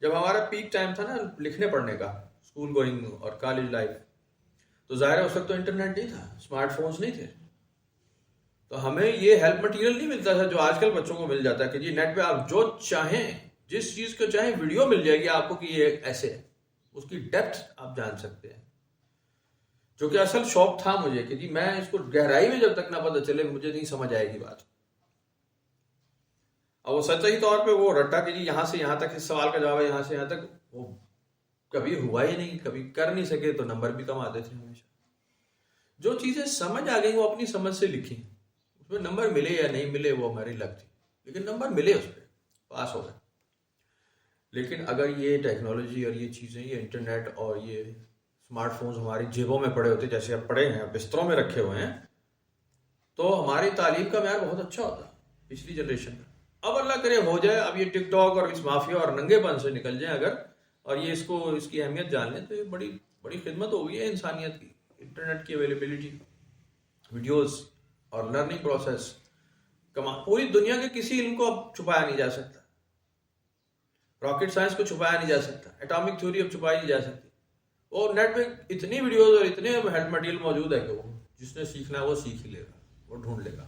جب ہمارا پیک ٹائم تھا نا لکھنے پڑھنے کا، اسکول گوئنگ اور کالج لائف، تو ظاہر ہے اس وقت تو انٹرنیٹ نہیں تھا، اسمارٹ فونز نہیں تھے، تو ہمیں یہ ہیلپ مٹیریل نہیں ملتا تھا جو آج کل بچوں کو مل جاتا ہے کہ جی نیٹ پہ آپ جو چاہیں، جس چیز کو چاہیں ویڈیو مل جائے گی آپ کو کہ یہ ایسے ہے، اس کی ڈیپتھ آپ جان سکتے ہیں. جو کہ اصل شوق تھا مجھے کہ جی میں اس کو گہرائی میں جب تک نہ پتہ چلے مجھے نہیں سمجھ آئے گی بات. اور وہ سچائی طور پہ وہ رٹا کہ جی یہاں سے یہاں تک اس سوال کا جواب ہے، یہاں سے یہاں تک، وہ کبھی ہوا ہی نہیں، کبھی کر نہیں سکے تو نمبر بھی کم آتے تھے ہمیشہ. جو چیزیں سمجھ آ گئی وہ اپنی سمجھ سے لکھی، اس میں نمبر ملے یا نہیں ملے وہ ہماری لک تھی، لیکن نمبر ملے، اس پہ پاس ہو گئے. لیکن اگر یہ ٹیکنالوجی اور یہ چیزیں، یہ انٹرنیٹ اور یہ اسمارٹ فونز ہماری جیبوں میں پڑے ہوتے جیسے اب پڑے ہیں، بستروں میں رکھے ہوئے ہیں، تو ہماری تعلیم کا معیار بہت اچھا ہوتا پچھلی جنریشن کا. اب اللہ کرے ہو جائے، اب یہ ٹک ٹاک اور اس مافیا اور ننگے پن سے نکل جائیں اگر، اور یہ اس کی اہمیت جان لیں، تو یہ بڑی بڑی خدمت ہو گئی ہے انسانیت کی. انٹرنیٹ کی اویلیبلٹی، ویڈیوز اور لرننگ پروسیس، پوری دنیا کے کسی علم کو اب چھپایا نہیں جا سکتا. راکٹ سائنس کو چھپایا نہیں جا سکتا، ایٹامک تھیوری اب چھپائی نہیں جا سکتی. اور نیٹ پہ اتنی ویڈیوز اور اتنے ہیلپ مٹیریل موجود ہے کہ وہ جس نے سیکھنا ہے وہ سیکھ ہی لے گا، وہ ڈھونڈ لے گا.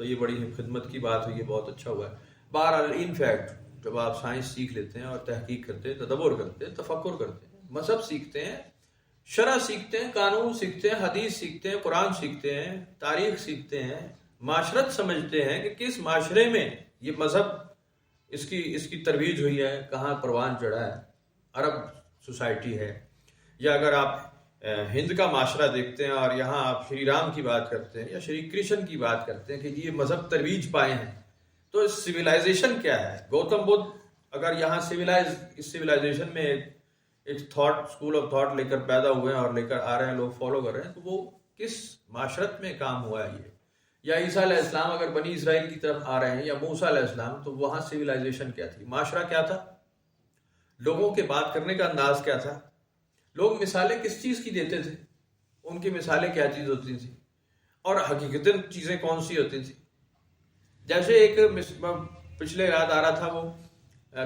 تو یہ بڑی خدمت کی بات ہوئی، یہ بہت اچھا ہوا ہے۔ بہرحال ان فیکٹ جب آپ سائنس سیکھ لیتے ہیں اور تحقیق کرتے ہیں، تدبر کرتے ہیں، تفکر کرتے ہیں، مذہب سیکھتے ہیں، شرع سیکھتے ہیں، قانون سیکھتے ہیں، حدیث سیکھتے ہیں، قرآن سیکھتے ہیں، تاریخ سیکھتے ہیں، معاشرت سمجھتے ہیں کہ کس معاشرے میں یہ مذہب اس کی ترویج ہوئی ہے، کہاں پروان چڑھا ہے، عرب سوسائٹی ہے، یا اگر آپ ہند کا معاشرہ دیکھتے ہیں اور یہاں آپ شری رام کی بات کرتے ہیں یا شری کرشن کی بات کرتے ہیں کہ یہ مذہب ترویج پائے ہیں، تو سویلائزیشن کیا ہے؟ گوتم بدھ اگر یہاں اس سویلائزیشن میں ایک تھاٹ، اسکول آف تھاٹ لے کر پیدا ہوئے ہیں اور لے کر آ رہے ہیں، لوگ فالو کر رہے ہیں، تو وہ کس معاشرت میں کام ہوا ہے یہ؟ یا عیسیٰ علیہ السلام اگر بنی اسرائیل کی طرف آ رہے ہیں، یا موسیٰ علیہ السلام، تو وہاں سویلائزیشن کیا تھی، معاشرہ کیا تھا، لوگوں کے بات کرنے کا انداز کیا تھا، لوگ مثالیں کس چیز کی دیتے تھے، ان کی مثالیں کیا چیز ہوتی تھیں، اور حقیقتاً چیزیں کون سی ہوتی تھیں۔ جیسے ایک پچھلے رات آ رہا تھا وہ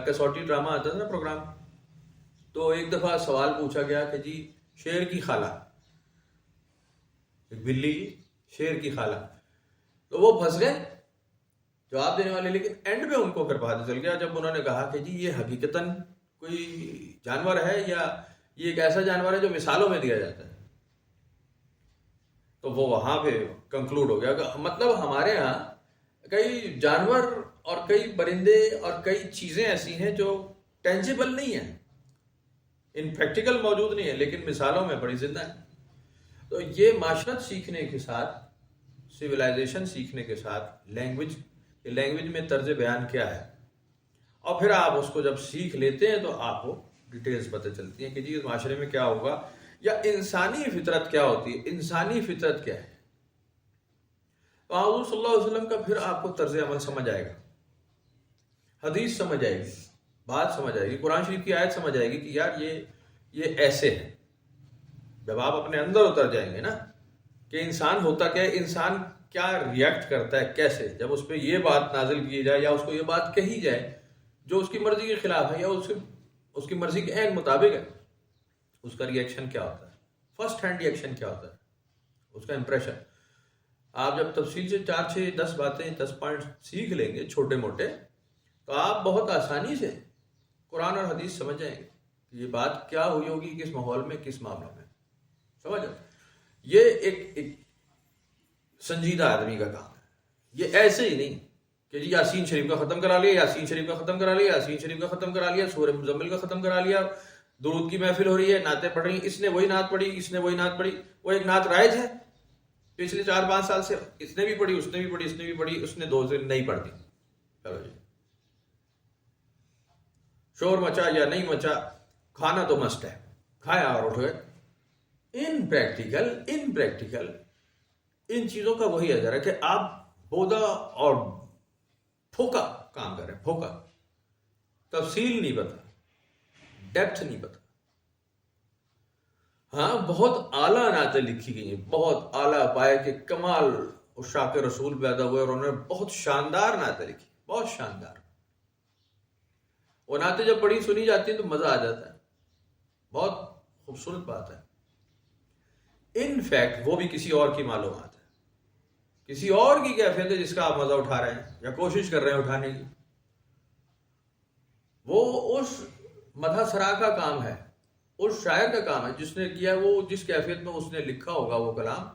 کسوٹی ڈرامہ آتا تھا نا پروگرام، تو ایک دفعہ سوال پوچھا گیا کہ جی شیر کی خالہ، ایک بلی شیر کی خالہ، تو وہ پھنس گئے جواب دینے والے، لیکن اینڈ میں ان کو پھر پتہ چل گیا جب انہوں نے کہا کہ جی یہ حقیقتاً کوئی جانور ہے یا یہ ایک ایسا جانور ہے جو مثالوں میں دیا جاتا ہے، تو وہ وہاں پہ کنکلوڈ ہو گیا کہ مطلب ہمارے ہاں کئی جانور اور کئی پرندے اور کئی چیزیں ایسی ہیں جو ٹینجیبل نہیں ہیں، ان پریکٹیکل موجود نہیں ہے، لیکن مثالوں میں بڑی زندہ ہے۔ تو یہ معاشرت سیکھنے کے ساتھ، سویلائزیشن سیکھنے کے ساتھ، لینگویج میں طرز بیان کیا ہے، اور پھر آپ اس کو جب سیکھ لیتے ہیں تو آپ کو ڈیٹیلز پتہ چلتی ہیں کہ جی اس معاشرے میں کیا ہوگا، یا انسانی فطرت کیا ہوتی ہے، انسانی فطرت کیا ہے۔ تو حضور صلی اللہ علیہ وسلم کا پھر آپ کو طرز عمل سمجھ آئے گا، حدیث سمجھ آئے گی، بات سمجھ آئے گی، قرآن شریف کی آیت سمجھ آئے گی کہ یار یہ ایسے ہے۔ جب آپ اپنے اندر اتر جائیں گے نا کہ انسان ہوتا کیا ہے، انسان کیا ریئیکٹ کرتا ہے، کیسے جب اس پہ یہ بات نازل کی جائے یا اس کو یہ بات کہی جائے جو اس کی مرضی کے خلاف ہے یا اس کی مرضی کے عین مطابق ہے، اس کا ریئیکشن کیا ہوتا ہے، فرسٹ ہینڈ ریئیکشن کیا ہوتا ہے، اس کا امپریشن۔ آپ جب تفصیل سے 4 6 10 باتیں 10 پوائنٹ سیکھ لیں گے چھوٹے موٹے، تو آپ بہت آسانی سے قرآن اور حدیث سمجھ جائیں گے کہ یہ بات کیا ہوئی ہوگی، کس ماحول میں، کس معاملے میں، سمجھ آئے۔ یہ ایک سنجیدہ آدمی کا کام ہے، یہ ایسے ہی نہیں کہ جی یاسین شریف کا ختم کرا لیا، یاسین شریف کا ختم کرا لیا، یاسین شریف کا ختم کرا لیا، سورہ مزمل کا ختم کرا لیا، درود کی محفل ہو رہی ہے، نعتیں پڑھ رہی ہیں، اس نے وہی نعت پڑھی، اس نے وہی نعت پڑھی۔ وہ ایک نعت رائج ہے پچھلے 4 5 سال سے، اس نے بھی پڑھی، اس نے بھی پڑھی، اس نے بھی پڑھی، اس نے 2 دن نہیں پڑھ دی، چلو جی شور مچا یا نہیں مچا، کھانا تو مسٹ ہے، کھایا اور اٹھ گئے۔ ان پریکٹیکل ان چیزوں کا وہی اثر ہے کہ آپ بودا اور پھوکا کام کر رہے ہیں، پھوکا، تفصیل نہیں پتا، ڈیپتھ نہیں پتا۔ ہاں بہت اعلیٰ نعتیں لکھی گئی ہیں، بہت اعلیٰ پائے کہ کمال عشاق رسول پیدا ہوئے اور انہوں نے بہت شاندار نعتیں لکھی، بہت شاندار۔ وہ نعتیں جب پڑھی سنی جاتی ہیں تو مزہ آ جاتا ہے، بہت خوبصورت بات ہے۔ ان فیکٹ وہ بھی کسی اور کی معلومات ہے، کسی اور کی کیفیت ہے جس کا آپ مزہ اٹھا رہے ہیں یا کوشش کر رہے ہیں اٹھانے کی۔ وہ اس مدح سرا کا کام ہے، اس شاعر کا کام ہے جس نے کیا، وہ جس کیفیت میں اس نے لکھا ہوگا وہ کلام،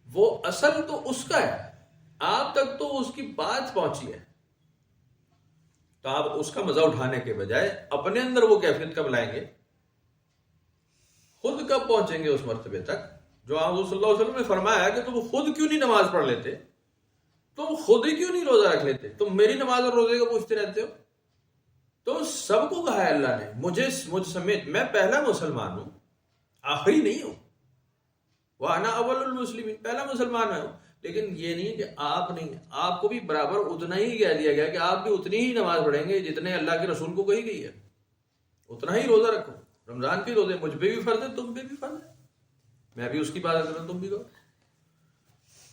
وہ اصل تو اس کا ہے، آپ تک تو اس کی بات پہنچی ہے۔ تو آپ اس کا مزہ اٹھانے کے بجائے اپنے اندر وہ کیفیت کب لائیں گے، خود کب پہنچیں گے اس مرتبے تک جو حضور صلی اللہ علیہ وسلم نے فرمایا کہ تم خود کیوں نہیں نماز پڑھ لیتے، تم خود ہی کیوں نہیں روزہ رکھ لیتے، تم میری نماز اور روزے کو پوچھتے رہتے ہو۔ تو سب کو کہا ہے اللہ نے، مجھ سمیت، میں پہلا مسلمان ہوں، آخری نہیں ہوں، وَأَنَا أَوَّلُ الْمُسْلِمِينَ، پہلا مسلمان میں ہوں، لیکن یہ نہیں کہ آپ نہیں، آپ کو بھی برابر اتنا ہی کہہ دیا گیا کہ آپ بھی اتنی ہی نماز پڑھیں گے جتنے اللہ کے رسول کو کہی گئی ہے، اتنا ہی روزہ رکھو، رمضان کے روزے مجھ پہ بھی فرض ہے، تم پہ بھی فرض ہے، میں بھی اس کی بات کروں، تم بھی کرو۔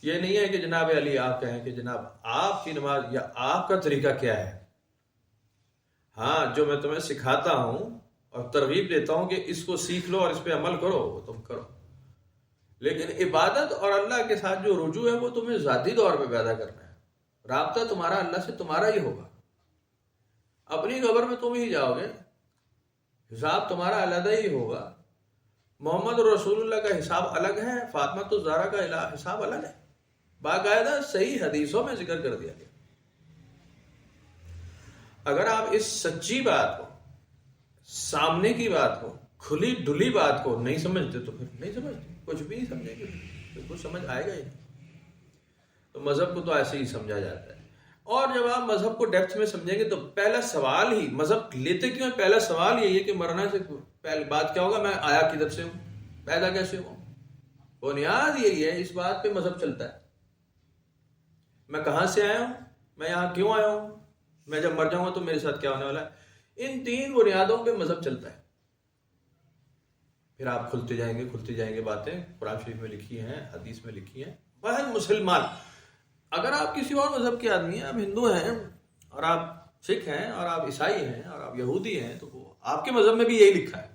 یہ نہیں ہے کہ جناب علی آپ کہیں کہ جناب آپ کی نماز یا آپ کا طریقہ کیا ہے۔ ہاں جو میں تمہیں سکھاتا ہوں اور ترغیب دیتا ہوں کہ اس کو سیکھ لو اور اس پہ عمل کرو، وہ تم کرو، لیکن عبادت اور اللہ کے ساتھ جو رجوع ہے وہ تمہیں ذاتی طور پہ پیدا کرنا ہے، رابطہ تمہارا اللہ سے تمہارا ہی ہوگا. اپنی قبر میں تم ہی جاؤ گے, حساب تمہارا علیحدہ ہی ہوگا. محمد رسول اللہ کا حساب الگ ہے, فاطمہ الزہرا کا حساب الگ ہے. باقاعدہ صحیح حدیثوں میں ذکر کر دیا گیا. اگر آپ اس سچی بات کو, سامنے کی بات کو, کھلی ڈھلی بات کو نہیں سمجھتے تو پھر نہیں سمجھتے, کچھ بھی نہیں سمجھیں گے, پھر کچھ سمجھ آئے گا ہی نہیں. تو مذہب کو تو ایسے ہی سمجھا جاتا ہے. اور جب آپ مذہب کو ڈیپتھ میں سمجھیں گے تو پہلا سوال ہی, مذہب لیتے کیوں ہے, پہلا سوال یہی ہے کہ مرنا سے پہلی بات کیا ہوگا, میں آیا کدھر سے ہوں, پیدا کیسے ہوں. بنیاد یہی ہے, اس بات پہ مذہب چلتا ہے. میں کہاں سے آیا ہوں, میں یہاں کیوں آیا ہوں, میں جب مر جاؤں گا تو میرے ساتھ کیا ہونے والا ہے. ان 3 بنیادوں پہ مذہب چلتا ہے. پھر آپ کھلتے جائیں گے باتیں قرآن شریف میں لکھی ہیں, حدیث میں لکھی ہیں. بہت مسلمان, اگر آپ کسی اور مذہب کے آدمی ہیں, آپ ہندو ہیں اور آپ سکھ ہیں اور آپ عیسائی ہیں اور آپ یہودی ہیں, تو وہ آپ کے مذہب میں بھی یہی لکھا ہے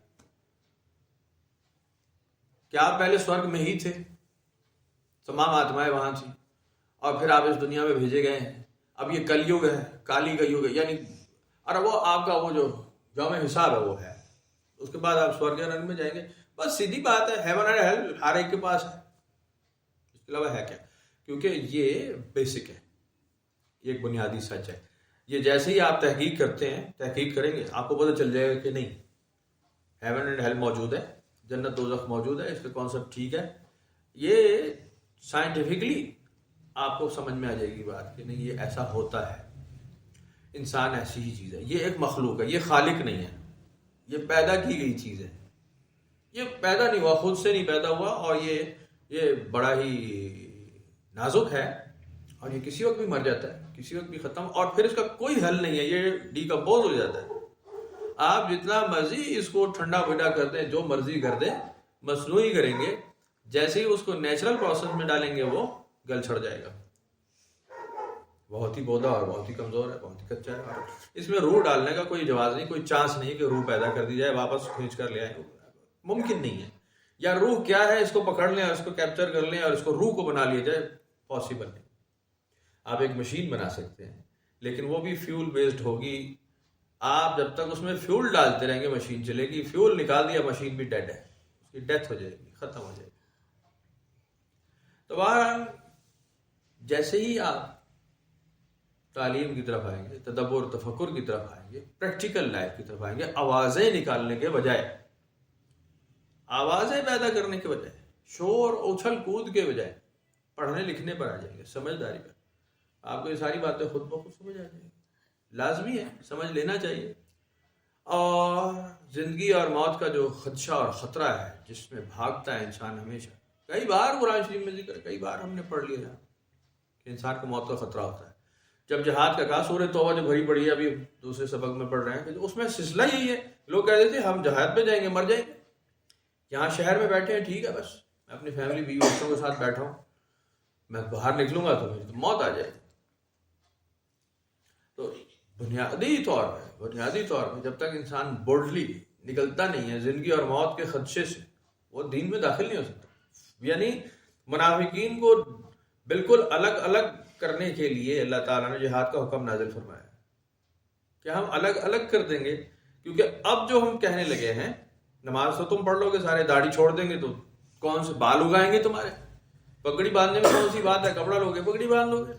کہ آپ پہلے سورگ میں ہی تھے, تمام آتمائیں وہاں تھیں, اور پھر آپ اس دنیا میں بھیجے گئے ہیں. اب یہ کل یگ ہے, کالی کا یگ ہے, یعنی اور وہ آپ کا وہ جو یوم حساب ہے وہ ہے. اس کے بعد آپ سورگ رنگ میں جائیں گے. بس سیدھی بات ہے, ہیون اینڈ ہیل ہر ایک کے پاس ہے, اس کے علاوہ ہے کیا. کیونکہ یہ بیسک ہے, یہ ایک بنیادی سچ ہے. یہ جیسے ہی آپ تحقیق کرتے ہیں, تحقیق کریں گے, آپ کو پتہ چل جائے گا کہ نہیں, ہیون اینڈ ہیل موجود ہے, جنت دوزخ موجود ہے, اس کا کانسیپٹ ٹھیک ہے. یہ سائنٹیفکلی آپ کو سمجھ میں آ جائے گی بات کہ نہیں, یہ ایسا ہوتا ہے. انسان ایسی ہی چیز ہے, یہ ایک مخلوق ہے, یہ خالق نہیں ہے, یہ پیدا کی گئی چیز ہے. یہ پیدا نہیں ہوا, خود سے نہیں پیدا ہوا, اور یہ بڑا ہی نازک ہے, اور یہ کسی وقت بھی مر جاتا ہے, کسی وقت بھی ختم, اور پھر اس کا کوئی حل نہیں ہے, یہ ڈیکمپوز ہو جاتا ہے. آپ جتنا مرضی اس کو ٹھنڈا بڈا کر دیں, جو مرضی کر دیں, مصنوعی کریں گے, جیسے ہی اس کو نیچرل پروسیس میں ڈالیں گے وہ گل چھڑ جائے گا. بہت ہی بودا اور بہت ہی کمزور ہے, بہت ہی کچا ہے, اور اس میں روح ڈالنے کا کوئی جواز نہیں, کوئی چانس نہیں کہ روح پیدا کر دی جائے, واپس کھینچ کر لے آئیں, ممکن نہیں ہے. یا روح کیا ہے اس کو پکڑ لیں اور اس کو کیپچر کر لیں اور اس کو روح کو بنا لیا جائے, پاسبل نہیں. آپ ایک مشین بنا سکتے ہیں, لیکن وہ بھی فیول بیسڈ ہوگی. آپ جب تک اس میں فیول ڈالتے رہیں گے مشین چلے گی, فیول نکال دیا مشین بھی ڈیڈ ہے, اس کی ڈیتھ ہو جائے گی, ختم ہو جائے گی. تو بہرحال جیسے ہی آپ تعلیم کی طرف آئیں گے, تدبر تفکر کی طرف آئیں گے, پریکٹیکل لائف کی طرف آئیں گے, آوازیں نکالنے کے بجائے, آوازیں پیدا کرنے کے بجائے, شور اچھل کود کے بجائے پڑھنے لکھنے پر آ جائیں گے, سمجھداری پر, آپ کو یہ ساری باتیں خود بخود سمجھ آ جائیں گی. لازمی ہے, سمجھ لینا چاہیے. اور زندگی اور موت کا جو خدشہ اور خطرہ ہے جس میں بھاگتا ہے انسان ہمیشہ, کئی بار قرآن شریف میں ذکر, کئی بار ہم نے پڑھ لیا ہے کہ انسان کو موت کا خطرہ ہوتا ہے. جب جہاد کا کہا, سورہ توبہ جو بھری پڑی ہے, ابھی دوسرے سبق میں پڑھ رہے ہیں, اس میں سلسلہ یہی ہے. لوگ کہتے تھے ہم جہاد پہ جائیں گے, مر جائیں گے. یہاں شہر میں بیٹھے ہیں, ٹھیک ہے, بس میں اپنی فیملی بیوی بچوں کے ساتھ بیٹھا ہوں, میں باہر نکلوں گا تو میری تو موت آ جائے گی. تو بنیادی طور پہ جب تک انسان بولڈلی نکلتا نہیں ہے زندگی اور موت کے خدشے سے, وہ دین میں داخل نہیں ہو سکتا. یعنی منافقین کو بالکل الگ الگ کرنے کے لیے اللہ تعالیٰ نے جہاد کا حکم نازل فرمایا کہ ہم الگ الگ کر دیں گے. کیونکہ اب جو ہم کہنے لگے ہیں, نماز تو تم پڑھ لو گے, سارے داڑھی چھوڑ دیں گے تو کون سے بال اگائیں گے تمہارے, پگڑی باندھنے میں کون سی بات ہے, کپڑا لو گے پگڑی باندھ لو گے,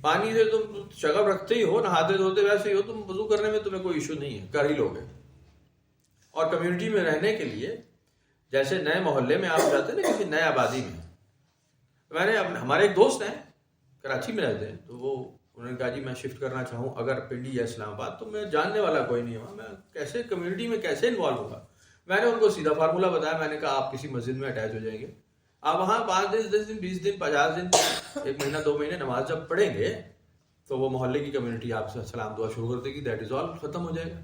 پانی سے تم شغف رکھتے ہی ہو, نہاتے دھوتے ویسے ہی ہو, تم وضو کرنے میں تمہیں کوئی ایشو نہیں ہے, کر ہی لو گے. اور کمیونٹی میں رہنے کے لیے جیسے نئے محلے میں آپ جاتے ہیں نا, کسی نئے آبادی میں, میں نے ہمارے ایک دوست ہیں کراچی میں رہتے ہیں, تو وہ انہوں نے کہا جی میں شفٹ کرنا چاہوں اگر پنڈی یا اسلام آباد, تو میں جاننے والا کوئی نہیں ہوا, میں کیسے کمیونٹی میں کیسے انوالو ہوں گا. میں نے ان کو سیدھا فارمولہ بتایا, میں نے کہا آپ کسی مسجد میں اٹیچ ہو جائیں گے, آپ وہاں 5 دن 10 دن 20 دن 50 دن 1 مہینہ 2 مہینے نماز جب پڑھیں گے تو وہ محلے کی کمیونٹی آپ سے سلام دعا شروع کر دے گی, دیٹ از آل, ختم ہو جائے گا,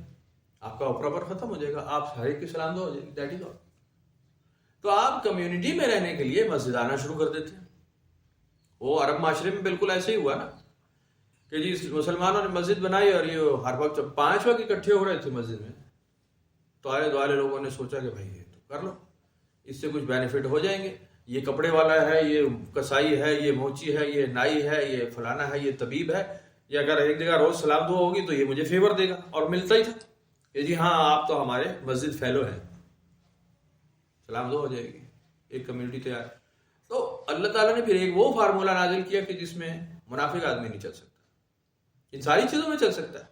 آپ کا اوپر پر ختم ہو جائے گا, آپ ہر ایک کی سلام دعا ہو جائے گی, دیٹ از آل. تو آپ کمیونٹی میں رہنے کے لیے مسجد آنا شروع کر دیتے ہیں. وہ عرب معاشرے میں بالکل ایسے ہی ہوا نا کہ جی مسلمانوں نے مسجد بنائی اور یہ ہر وقت 5 وقت اکٹھے ہو رہے تھے مسجد میں, تو آلے دوالے لوگوں نے سوچا کہ بھائی یہ تو کر لو, اس سے کچھ بینیفٹ ہو جائیں گے. یہ کپڑے والا ہے، یہ کسائی ہے، یہ موچی ہے، یہ نائی ہے، یہ فلانا ہے، یہ طبیب ہے، یہ اگر ایک جگہ روز سلام دعا ہوگی تو یہ مجھے فیور دے گا. اور ملتا ہی تھا کہ جی ہاں آپ تو ہمارے مسجد فیلو ہیں، سلام دعا ہو جائے گی، ایک کمیونٹی تیار. تو اللہ تعالیٰ نے پھر ایک وہ فارمولہ نازل کیا کہ جس میں منافق آدمی نہیں چل سکتا، ان ساری چیزوں میں چل سکتا ہے،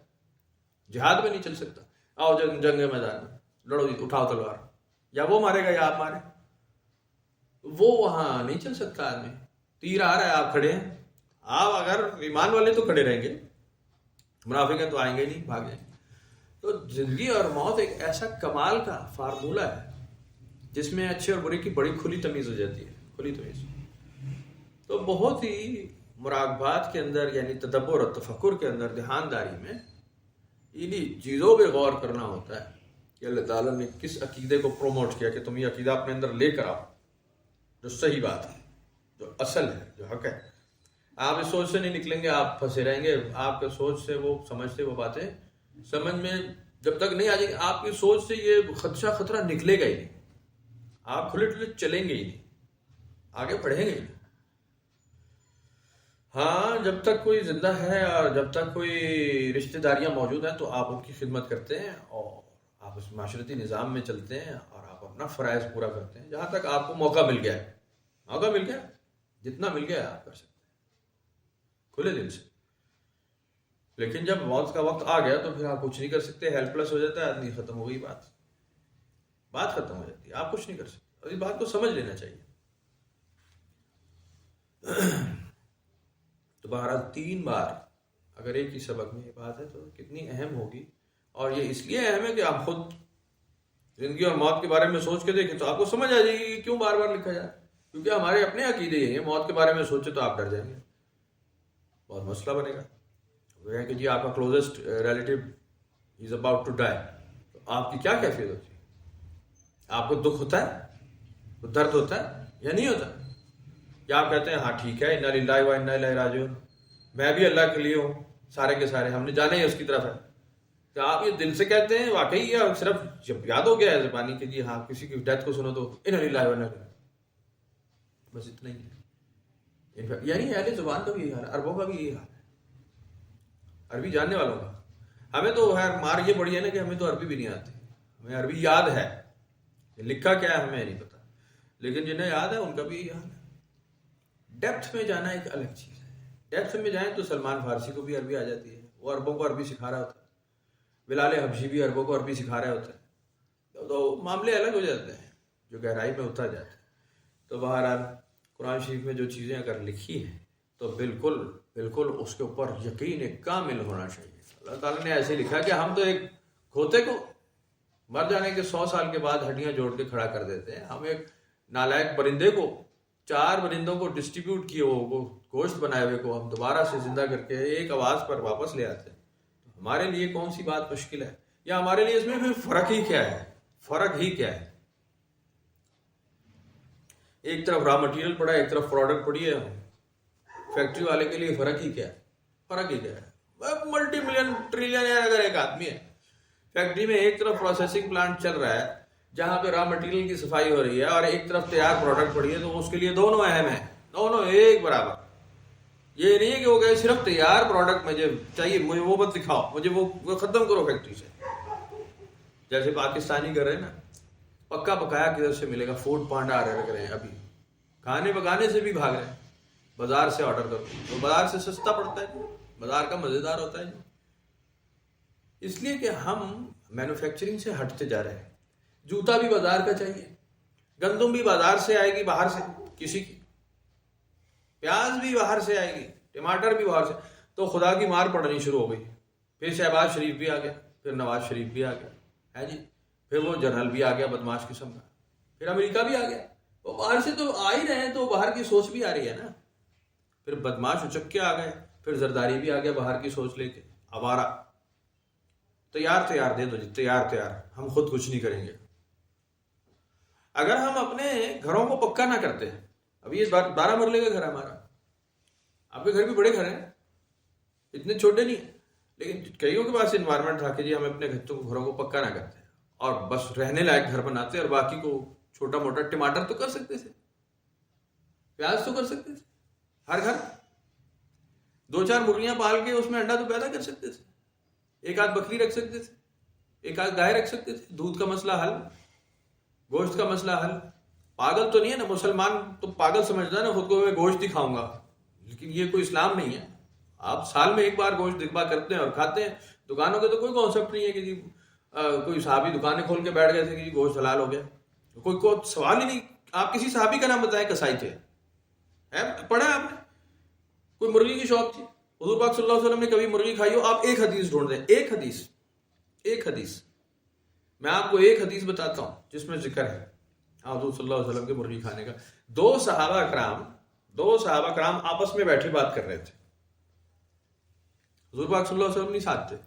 جہاد میں نہیں چل سکتا. آؤ جنگ میدان میں لڑو جی، اٹھاؤ تلوار، یا وہ مارے گا یا آپ مارے، وہ وہاں نہیں چل سکتا. آدمی تیر آ رہا ہے، آپ کھڑے ہیں، آپ اگر ایمان والے تو کھڑے رہیں گے، منافق ہیں تو آئیں گے نہیں، بھاگ جائیں گے. تو زندگی اور موت ایک ایسا کمال کا فارمولہ ہے جس میں اچھے اور برے کی بڑی کھلی تمیز ہو جاتی ہے، کھلی تمیز. تو بہت ہی مراقبات کے اندر، یعنی تدبر اور تفکر کے اندر، دھیانداری میں انہی چیزوں پہ غور کرنا ہوتا ہے کہ اللہ تعالیٰ نے کس عقیدے کو پروموٹ کیا کہ تم یہ عقیدہ اپنے اندر لے کر آؤ جو صحیح بات ہے، جو اصل ہے، جو حق ہے. آپ اس سوچ سے نہیں نکلیں گے، آپ پھنسے رہیں گے. آپ کے سوچ سے وہ سمجھ سے وہ باتیں سمجھ میں جب تک نہیں آ جائیں گی، آپ کی سوچ سے یہ خطرہ نکلے گا ہی نہیں. آپ کھلے کھلے چلیں گے ہی نہیں، آگے بڑھیں گے ہی نہیں. ہاں جب تک کوئی زندہ ہے اور جب تک کوئی رشتہ داریاں موجود ہیں تو آپ ان کی خدمت کرتے ہیں اور آپ اس معاشرتی نظام میں چلتے ہیں اور آپ اپنا فرائض پورا کرتے ہیں. جہاں تک آپ کو موقع مل گیا ہے، موقع مل گیا، جتنا مل گیا آپ کر سکتے ہیں کھلے دل سے. لیکن جب موت کا وقت آ گیا تو پھر آپ کچھ نہیں کر سکتے، ہیلپ لیس ہو جاتا ہے آدمی، ختم ہو گئی بات ختم ہو جاتی ہے، آپ کچھ نہیں کر سکتے. اور اس بات کو سمجھ لینا چاہیے. تو بہرحال 3 بار اگر ایک ہی سبق میں یہ بات ہے تو کتنی اہم ہوگی. اور یہ اس لیے اہم ہے کہ آپ خود زندگی اور موت کے بارے میں سوچ کے دیکھیں تو آپ کو سمجھ آ جائے گی کہ کیوں بار بار لکھا جائے. کیونکہ ہمارے اپنے عقیدے یہ ہیں، موت کے بارے میں سوچے تو آپ ڈر جائیں گے، بہت مسئلہ بنے گا. وہ ہے کہ جی آپ کا closest relative is about to die, تو آپ کی کیا کیفیت ہوتی ہے؟ آپ کو دکھ ہوتا ہے، درد ہوتا ہے یا نہیں ہوتا؟ یا آپ کہتے ہیں ہاں ٹھیک ہے، انا للہ و انا الیہ راجعون، میں بھی اللہ کے لیے ہوں، سارے کے سارے ہم نے جانے ہی اس کی طرف ہے. تو آپ یہ دل سے کہتے ہیں واقعی، یا صرف جب یاد ہو گیا ہے زبانی کہ جی ہاں کسی کی ڈیتھ کو سنو تو انا للہ و انا الیہ، بس اتنا ہی ہے. یعنی اہل زبان کا بھی یہی حال ہے، عربوں کا بھی یہی حال ہے، عربی جاننے والوں کا. ہمیں تو مار یہ پڑی ہے نا کہ ہمیں تو عربی بھی نہیں آتی، ہمیں عربی یاد ہے، لکھا کیا ہے ہمیں نہیں پتا، لیکن جنہیں یاد ہے ان کا بھی یہی حال ہے. ڈیپتھ میں جانا ایک الگ چیز ہے. ڈیپتھ میں جائیں تو سلمان فارسی کو بھی عربی آ جاتی ہے، وہ عربوں کو عربی سکھا رہا ہوتا ہے. بلال حبشی بھی عربوں کو عربی سکھا رہا ہوتا ہے. تو معاملے الگ ہو جاتے ہیں جو گہرائی میں اتر جاتے ہیں. تو بہرحال قرآن شریف میں جو چیزیں اگر لکھی ہیں تو بالکل بالکل اس کے اوپر یقین کامل ہونا چاہیے. اللہ تعالیٰ نے ایسے لکھا کہ ہم تو ایک کھوتے کو مر جانے کے 100 سال کے بعد ہڈیاں جوڑ کے کھڑا کر دیتے ہیں. ہم ایک نالائق پرندے کو، 4 پرندوں کو ڈسٹریبیوٹ کیے وہ گوشت بنائے ہوئے کو ہم دوبارہ سے زندہ کر کے ایک آواز پر واپس لے آتے ہیں. تو ہمارے لیے کون سی بات مشکل ہے؟ یا ہمارے لیے اس میں پھر فرق ہی کیا ہے؟ فرق ہی کیا ہے؟ ایک طرف را مٹیریل پڑا ہے، ایک طرف پروڈکٹ پڑی ہے. فیکٹری والے کے لیے فرق ہی کیا ہے؟ فرق ہی کیا ہے؟ ملٹی ملین ٹریلین اگر ایک آدمی ہے، فیکٹری میں ایک طرف پروسیسنگ پلانٹ چل رہا ہے جہاں پہ را مٹیریل کی صفائی ہو رہی ہے اور ایک طرف تیار پروڈکٹ پڑی ہے، تو اس کے لیے دونوں اہم ہیں، دونوں ایک برابر. یہ نہیں ہے کہ وہ کہے صرف تیار پروڈکٹ مجھے چاہیے، مجھے وہ مت دکھاؤ، مجھے وہ ختم کرو فیکٹری سے. جیسے پاکستانی کر رہے ہیں نا، پکا پکایا کدھر سے ملے گا؟ فوڈ پانڈا رکھ رہے ہیں، ابھی کھانے پکانے سے بھی بھاگ رہے ہیں. بازار سے آرڈر کرو تو بازار سے سستا پڑتا ہے، بازار کا مزیدار ہوتا ہے. اس لیے کہ ہم مینوفیکچرنگ سے ہٹتے جا رہے ہیں. جوتا بھی بازار کا چاہیے، گندم بھی بازار سے آئے گی، باہر سے کسی کی، پیاز بھی باہر سے آئے گی، ٹماٹر بھی باہر سے. تو خدا کی مار پڑنی شروع ہو گئی. پھر شہباز شریف بھی آ گیا، پھر نواز شریف بھی آ گیا ہے جی، پھر وہ جنرل بھی آ گیا بدماش قسم کا، پھر امریکہ بھی آ گیا. وہ باہر سے تو آ ہی رہے ہیں تو باہر کی سوچ بھی آ رہی ہے نا. پھر بدماش اچک کے آ گئے، پھر زرداری بھی آ گیا باہر کی سوچ لے کے. آوارہ تیار دے دو جی، تیار ہم خود کچھ نہیں کریں گے. اگر ہم اپنے گھروں کو پکا نہ کرتے، ابھی یہ 12 مرلے کا گھر ہے ہمارا، آپ کے گھر بھی بڑے گھر ہیں، اتنے چھوٹے نہیں ہیں، لیکن کئیوں کے پاس انوائرمنٹ تھا کہ جی ہم اپنے گھروں کو پکا نہ کرتے اور بس رہنے لائق گھر بناتے اور باقی کو چھوٹا موٹا ٹماٹر تو کر سکتے تھے. پیاز تو کر سکتے تھے ہر گھر، 2-4 مرغیاں پال کے اس میں انڈا تو پیدا کر سکتے تھے، 1 آدھ بکری رکھ سکتے تھے، 1 آدھ گائے رکھ سکتے تھے، دودھ کا مسئلہ حل، گوشت کا مسئلہ حل۔ پاگل تو نہیں ہے نا مسلمان، تو پاگل سمجھتا ہے نا خود کو، میں گوشت ہی کھاؤں گا، لیکن یہ کوئی اسلام نہیں ہے۔ آپ سال میں 1 بار گوشت دکھا کرتے ہیں اور کھاتے ہیں۔ دکانوں کے تو کوئی کانسیپٹ نہیں ہے کہ جی کوئی صحابی دکانیں کھول کے بیٹھ گئے تھے کہ جی گوشت حلال ہو گیا، کوئی سوال ہی نہیں۔ آپ کسی صحابی کا نام بتائیں کسائی تھے، پڑھا ہے آپ نے؟ کوئی مرغی کی شاپ تھی، حضور پاک صلی اللہ علیہ وسلم نے کبھی مرغی کھائی ہو؟ آپ ایک حدیث ڈھونڈ دیں، ایک حدیث میں آپ کو ایک حدیث بتاتا ہوں جس میں ذکر ہے حضور صلی اللہ علیہ وسلم کے مرغی کھانے کا۔ 2 صحابہ کرام آپس میں بیٹھے بات کر رہے تھے، حضور پاک صلی اللہ علیہ وسلم نہیں ساتھ تھے،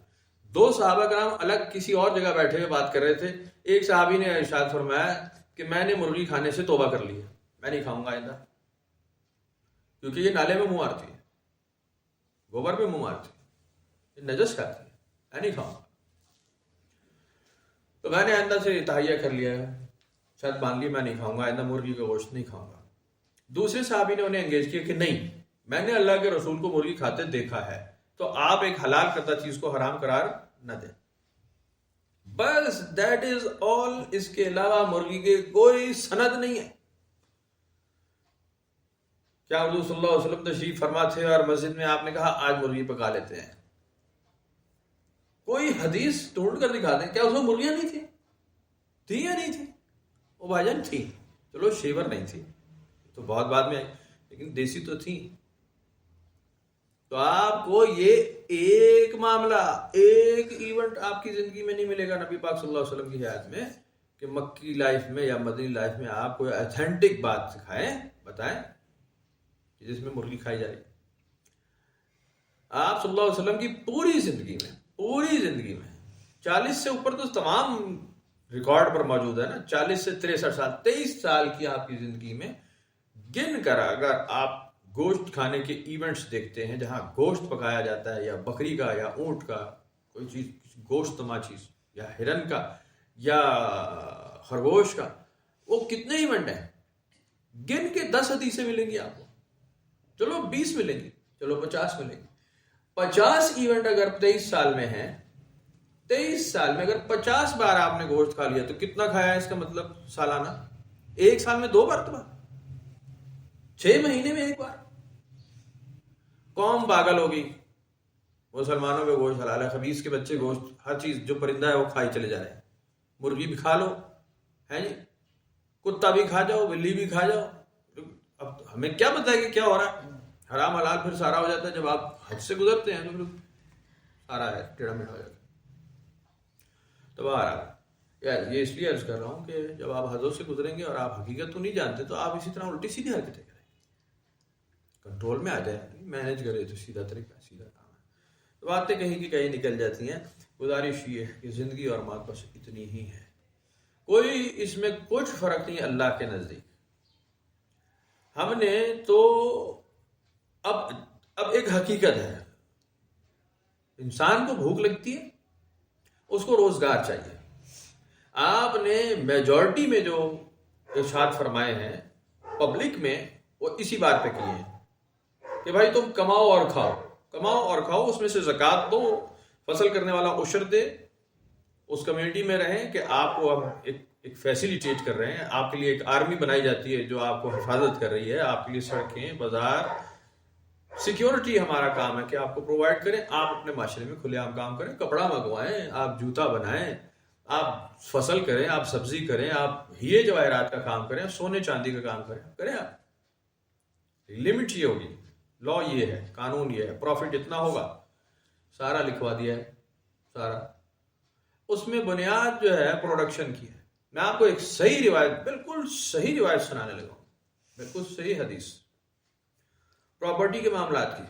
2 صحابہ کرام الگ کسی اور جگہ بیٹھے ہوئے بات کر رہے تھے۔ ایک صحابی نے ارشاد فرمایا کہ میں نے مرغی کھانے سے توبہ کر لی ہے، میں نہیں کھاؤں گا آئندہ، کیونکہ یہ نالے میں منہ مارتی ہے، گوبر پہ منہ مارتی ہے، یہ نجس کھاتی ہے، میں نہیں کھاؤں گا۔ تو میں نے آئندہ سے تہیہ کر لیا ہے، شاید باندھ لی، میں نہیں کھاؤں گا آئندہ، مرغی کا گوشت نہیں کھاؤں گا۔ دوسرے صحابی نے انہیں انگیج کیا کہ نہیں، میں نے اللہ کے رسول کو مرغی کھاتے دیکھا ہے، تو آپ ایک حلال کردہ چیز کو حرام قرار نہ دیں، بس دیٹ از آل۔ اس کے علاوہ مرغی کے کوئی سند نہیں ہے۔ کیا حضور صلی اللہ علیہ وسلم تشریف فرما تھے اور مسجد میں آپ نے کہا آج مرغی پکا لیتے ہیں؟ کوئی حدیث ڈھونڈ کر دکھا دیں۔ کیا اس میں مرغیاں نہیں تھی یا نہیں تھی؟ وہ بھائی جان تھی، چلو شیور نہیں تھی تو بہت بعد میں آئی، لیکن دیسی تو تھی۔ تو آپ کو یہ ایک معاملہ، ایک ایونٹ آپ کی زندگی میں نہیں ملے گا نبی پاک صلی اللہ علیہ وسلم کی حیات میں کہ مکی لائف میں یا مدنی لائف میں آپ کوئی ایتھینٹک بات سکھائیں، بتائیں جس میں مرغی کھائی جائے۔ آپ صلی اللہ علیہ وسلم کی پوری زندگی میں 40 سے اوپر تو تمام ریکارڈ پر موجود ہے نا، 40 سے 63 سال، 23 سال کی آپ کی زندگی میں گن کر اگر آپ گوشت کھانے کے ایونٹس دیکھتے ہیں جہاں گوشت پکایا جاتا ہے، یا بکری کا یا اونٹ کا کوئی چیز، گوشت تما چیز، یا ہرن کا یا خرگوش کا، وہ کتنے ایونٹ ہیں؟ گن کے 10 حدیثیں ملیں گی آپ کو، چلو 20 ملیں گی، چلو 50 ملیں گی۔ 50 ایونٹ اگر 23 سال میں ہیں، 23 سال میں اگر 50 بار آپ نے گوشت کھا لیا تو کتنا کھایا ہے اس کا مطلب سالانہ؟ 1 سال میں 2 مرتبہ، 6 مہینے میں 1 بار۔ قوم پاگل ہوگی، مسلمانوں کے گوشت حلال ہے، خبیث کے بچے گوشت، ہر چیز جو پرندہ ہے وہ کھائی چلے جا رہے ہیں۔ مرغی بھی کھا لو، ہے جی، کتا بھی کھا جاؤ، بلی بھی کھا جاؤ، اب ہمیں کیا پتہ ہے کہ کیا ہو رہا ہے؟ حرام حلال پھر سارا ہو جاتا ہے، جب آپ حد سے گزرتے ہیں تو پھر سارا ہے ٹیڑھا میڑھا ہو جاتا ہے۔ تو بہرحال یہ اس لیے عرض کر رہا ہوں کہ جب آپ حدوں سے گزریں گے اور آپ حقیقت تو نہیں جانتے تو آپ اسی طرح الٹی سیدھی حرکتیں کریں، کنٹرول میں آ جائیں، مینج کرے تو سیدھا طریقہ، سیدھا کام ہے۔ تو باتیں کہیں کی کہیں نکل جاتی ہیں۔ گزارش یہ ہے کہ زندگی اور موت بس اتنی ہی ہے، کوئی اس میں کچھ فرق نہیں اللہ کے نزدیک۔ ہم نے تو اب ایک حقیقت ہے، انسان کو بھوک لگتی ہے، اس کو روزگار چاہیے۔ آپ نے میجورٹی میں جو ارشاد فرمائے ہیں پبلک میں، وہ اسی بات پہ کیے ہیں کہ بھائی تم کماؤ اور کھاؤ، اس میں سے زکوٰۃ دو، فصل کرنے والا عشر دے، اس کمیونٹی میں رہیں کہ آپ کو ہم ایک فیسیلیٹیٹ کر رہے ہیں، آپ کے لیے ایک آرمی بنائی جاتی ہے جو آپ کو حفاظت کر رہی ہے، آپ کے لیے سڑکیں، بازار، سیکیورٹی ہمارا کام ہے کہ آپ کو پرووائڈ کریں۔ آپ اپنے معاشرے میں کھلے عام کام کریں، کپڑا منگوائیں، آپ جوتا بنائیں، آپ فصل کریں، آپ سبزی کریں، آپ ہیرے جواہرات کا کام کریں، سونے چاندی کا کام کریں آپ۔ لمٹ یہ ہوگی، لا یہ ہے، قانون یہ ہے، پروفٹ اتنا ہوگا، سارا لکھوا دیا ہے، سارا۔ اس میں بنیاد جو ہے پروڈکشن کی ہے۔ میں آپ کو ایک صحیح روایت، بالکل صحیح روایت سنانے لگا ہوں، بالکل صحیح حدیث پراپرٹی کے معاملات کی۔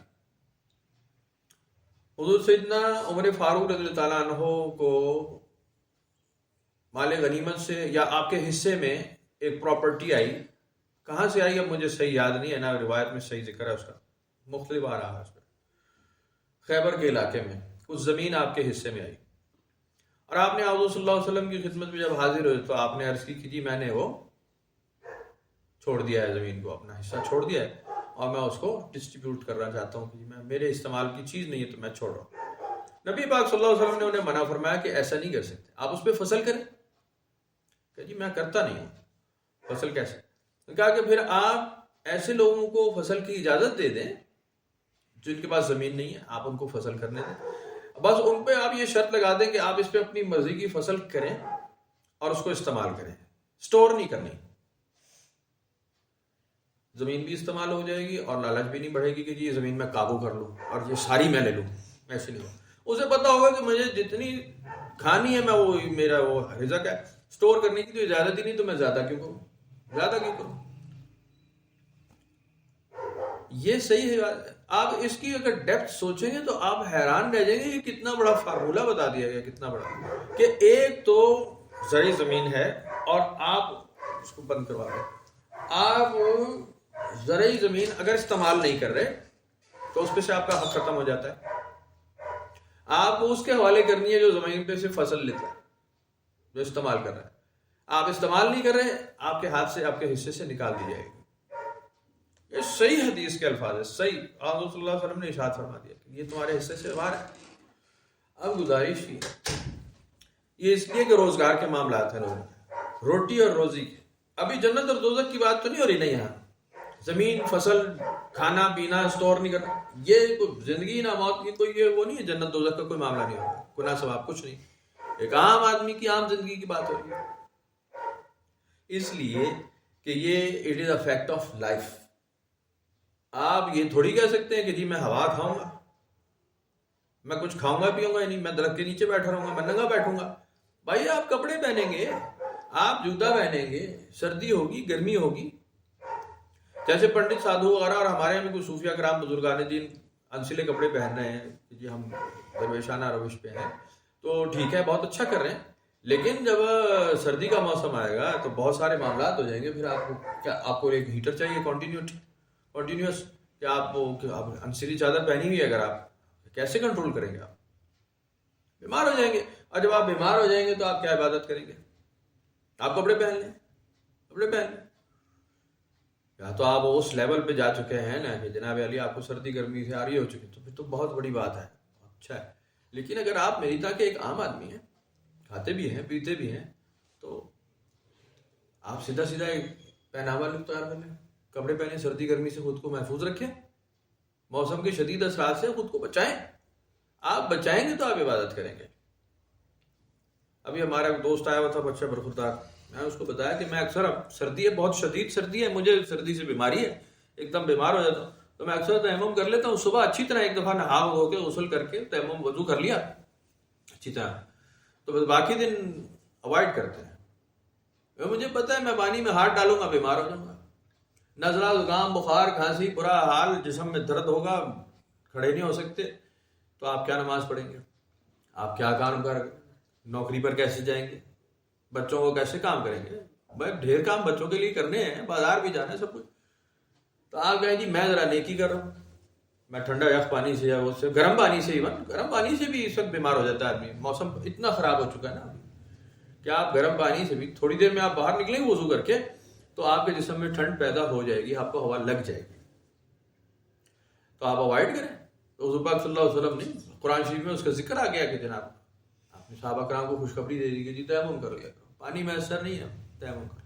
حضور سیدنا عمر فاروق رضی اللہ تعالیٰ عنہ کو مال غنیمت سے یا آپ کے حصے میں ایک پراپرٹی آئی، کہاں سے آئی اب مجھے صحیح یاد نہیں ہے، نا روایت میں صحیح ذکر ہے اس کا، مختلف آ رہا ہے اس کا۔ خیبر کے علاقے میں کچھ زمین آپ کے حصے میں آئی، اور آپ نے حضور صلی اللہ علیہ وسلم کی خدمت میں جب حاضر ہوئے تو آپ نے عرض کی کہ جی میں نے وہ چھوڑ دیا ہے، زمین کو اپنا حصہ چھوڑ دیا ہے اور میں اس کو ڈسٹریبیوٹ کرنا چاہتا ہوں کہ میں میرے استعمال کی چیز نہیں ہے تو میں چھوڑ رہا ہوں۔ نبی پاک صلی اللہ علیہ وسلم نے انہیں منع فرمایا کہ ایسا نہیں کر سکتے، آپ اس پہ فصل کریں، کہ جی میں کرتا نہیں ہوں، فصل کیسے؟ کہا کہ پھر آپ ایسے لوگوں کو فصل کی اجازت دے دیں جن کے پاس زمین نہیں ہے، آپ ان کو فصل کرنے دیں، بس ان پہ آپ یہ شرط لگا دیں کہ آپ اس پہ اپنی مرضی کی فصل کریں اور اس کو استعمال کریں، سٹور نہیں کرنی، زمین بھی استعمال ہو جائے گی اور لالچ بھی نہیں بڑھے گی کہ جی یہ زمین میں قابو کر لوں اور یہ ساری میں لے لوں، ایسے نہیں ہو۔ اسے پتا ہوگا کہ مجھے جتنی کھانی ہے میں وہ میرا وہ رزق ہے، سٹور کرنے کی تو اجازت ہی نہیں، تو میں زیادہ کیوں کروں؟ یہ صحیح ہے۔ آپ اس کی اگر ڈیپتھ سوچیں گے تو آپ حیران رہ جائیں گے کہ کتنا بڑا فارمولہ بتا دیا گیا، کتنا بڑا، کہ ایک تو زرعی زمین ہے اور آپ اس کو بند کروا رہے ہیں، آپ زرعی زمین اگر استعمال نہیں کر رہے تو اس پہ سے آپ کا حق ختم ہو جاتا ہے، آپ کو اس کے حوالے کرنی ہے جو زمین پہ سے فصل لیتا ہے، جو استعمال کر رہا ہے، آپ استعمال نہیں کر رہے، آپ کے ہاتھ سے، آپ کے حصے سے نکال دی جائے گی۔ یہ صحیح حدیث کے الفاظ ہے، صحیح، آپ صلی اللہ علیہ وسلم نے ارشاد فرما دیا کہ یہ تمہارے حصے سے باہر ہے۔ اب گزارش کی، یہ اس لیے کہ روزگار کے معاملات ہیں، لوگوں روٹی اور روزی کے، ابھی جنت اور دوزخ کی بات تو نہیں ہو رہی، نہیں، یہاں زمین، فصل، کھانا پینا، اسٹور نہیں کرنا، یہ کوئی زندگی نہ موت کی کوئی یہ وہ نہیں ہے، جنت دوزخ کا کوئی معاملہ نہیں ہوگا، گناہ ثواب کچھ نہیں، ایک عام آدمی کی عام زندگی کی بات ہو رہی ہے، اس لیے کہ یہ it is a fact of life. آپ یہ تھوڑی کہہ سکتے ہیں کہ جی میں ہوا کھاؤں گا، میں کچھ کھاؤں گا پیوں گا ہی نہیں، میں درخت کے نیچے بیٹھا رہوں گا، میں ننگا بیٹھوں گا۔ بھائی آپ کپڑے پہنیں گے، آپ جوتا پہنیں گے، سردی ہوگی، گرمی ہوگی، جیسے پنڈت سادھو وغیرہ اور ہمارے میں کوئی صوفیہ کرام بزرگان دین انسلے کپڑے پہن رہے ہیں کہ جی ہم درویشانہ روش پہ ہیں، تو ٹھیک ہے، بہت اچھا کر رہے ہیں، لیکن جب سردی کا موسم آئے گا تو بہت سارے معاملات ہو جائیں گے، پھر آپ کو ایک ہیٹر چاہیے کنٹینیوس، کہ آپ انسلی چادر پہنی ہوئی ہے، اگر آپ کیسے کنٹرول کریں گے؟ آپ بیمار ہو جائیں گے، اور جب آپ بیمار ہو جائیں گے تو آپ کیا عبادت کریں گے؟ آپ کپڑے پہن لیں، یا تو آپ اس لیول پہ جا چکے ہیں نا کہ جناب علی آپ کو سردی گرمی سے آ رہی ہو چکی، تو پھر تو بہت بڑی بات ہے، اچھا ہے۔ لیکن اگر آپ میری طرح کے ایک عام آدمی ہیں، کھاتے بھی ہیں پیتے بھی ہیں، تو آپ سیدھا ایک پہناوا اختیار کر لیں، کپڑے پہنیں، سردی گرمی سے خود کو محفوظ رکھیں، موسم کے شدید اثرات سے خود کو بچائیں۔ آپ بچائیں گے تو آپ عبادت کریں گے۔ ابھی ہمارا ایک دوست آیا ہوا تھا، بچہ برخوردار، میں اس کو بتایا کہ میں اکثر، اب سردی ہے، بہت شدید سردی ہے، مجھے سردی سے بیماری ہے، ایک دم بیمار ہو جاتا ہوں، تو میں اکثر تیمم کر لیتا ہوں، صبح اچھی طرح ایک دفعہ نہا ہو کے غسل کر کے تیمم وضو کر لیا اچھی طرح، تو بس باقی دن اوائڈ کرتے ہیں۔ مجھے پتہ ہے میں پانی میں ہاتھ ڈالوں گا بیمار ہو جاؤں گا، نزلہ، زکام، بخار، کھانسی، برا حال، جسم میں درد ہوگا، کھڑے نہیں ہو سکتے، تو آپ کیا نماز پڑھیں گے؟ آپ کیا کام کر نوکری پر کیسے جائیں گے؟ بچوں کو کیسے کام کریں گے؟ بھائی ڈھیر کام بچوں کے لیے کرنے ہیں، بازار بھی جانا ہے، سب کچھ، تو آپ کہیں جی میں ذرا نیکی کر رہا ہوں، میں ٹھنڈا یخ پانی سے یا اس سے گرم پانی سے، ایون گرم پانی سے بھی اس وقت بیمار ہو جاتا ہے آدمی، موسم اتنا خراب ہو چکا ہے نا کہ آپ گرم پانی سے بھی تھوڑی دیر میں آپ باہر نکلیں گے وضو کر کے تو آپ کے جسم میں ٹھنڈ پیدا ہو جائے گی، آپ کو ہوا لگ جائے گی، تو آپ اوائڈ کریں۔ تو حضور پاک صلی اللہ علیہ وسلم نے قرآن شریف میں اس کا ذکر آ گیا کہ جناب آپ نے صحابہ کرام کو خوشخبری دے دی کہ جی تیمم کر لیا کرو، پانی میسر نہیں ہے، تیمم کر۔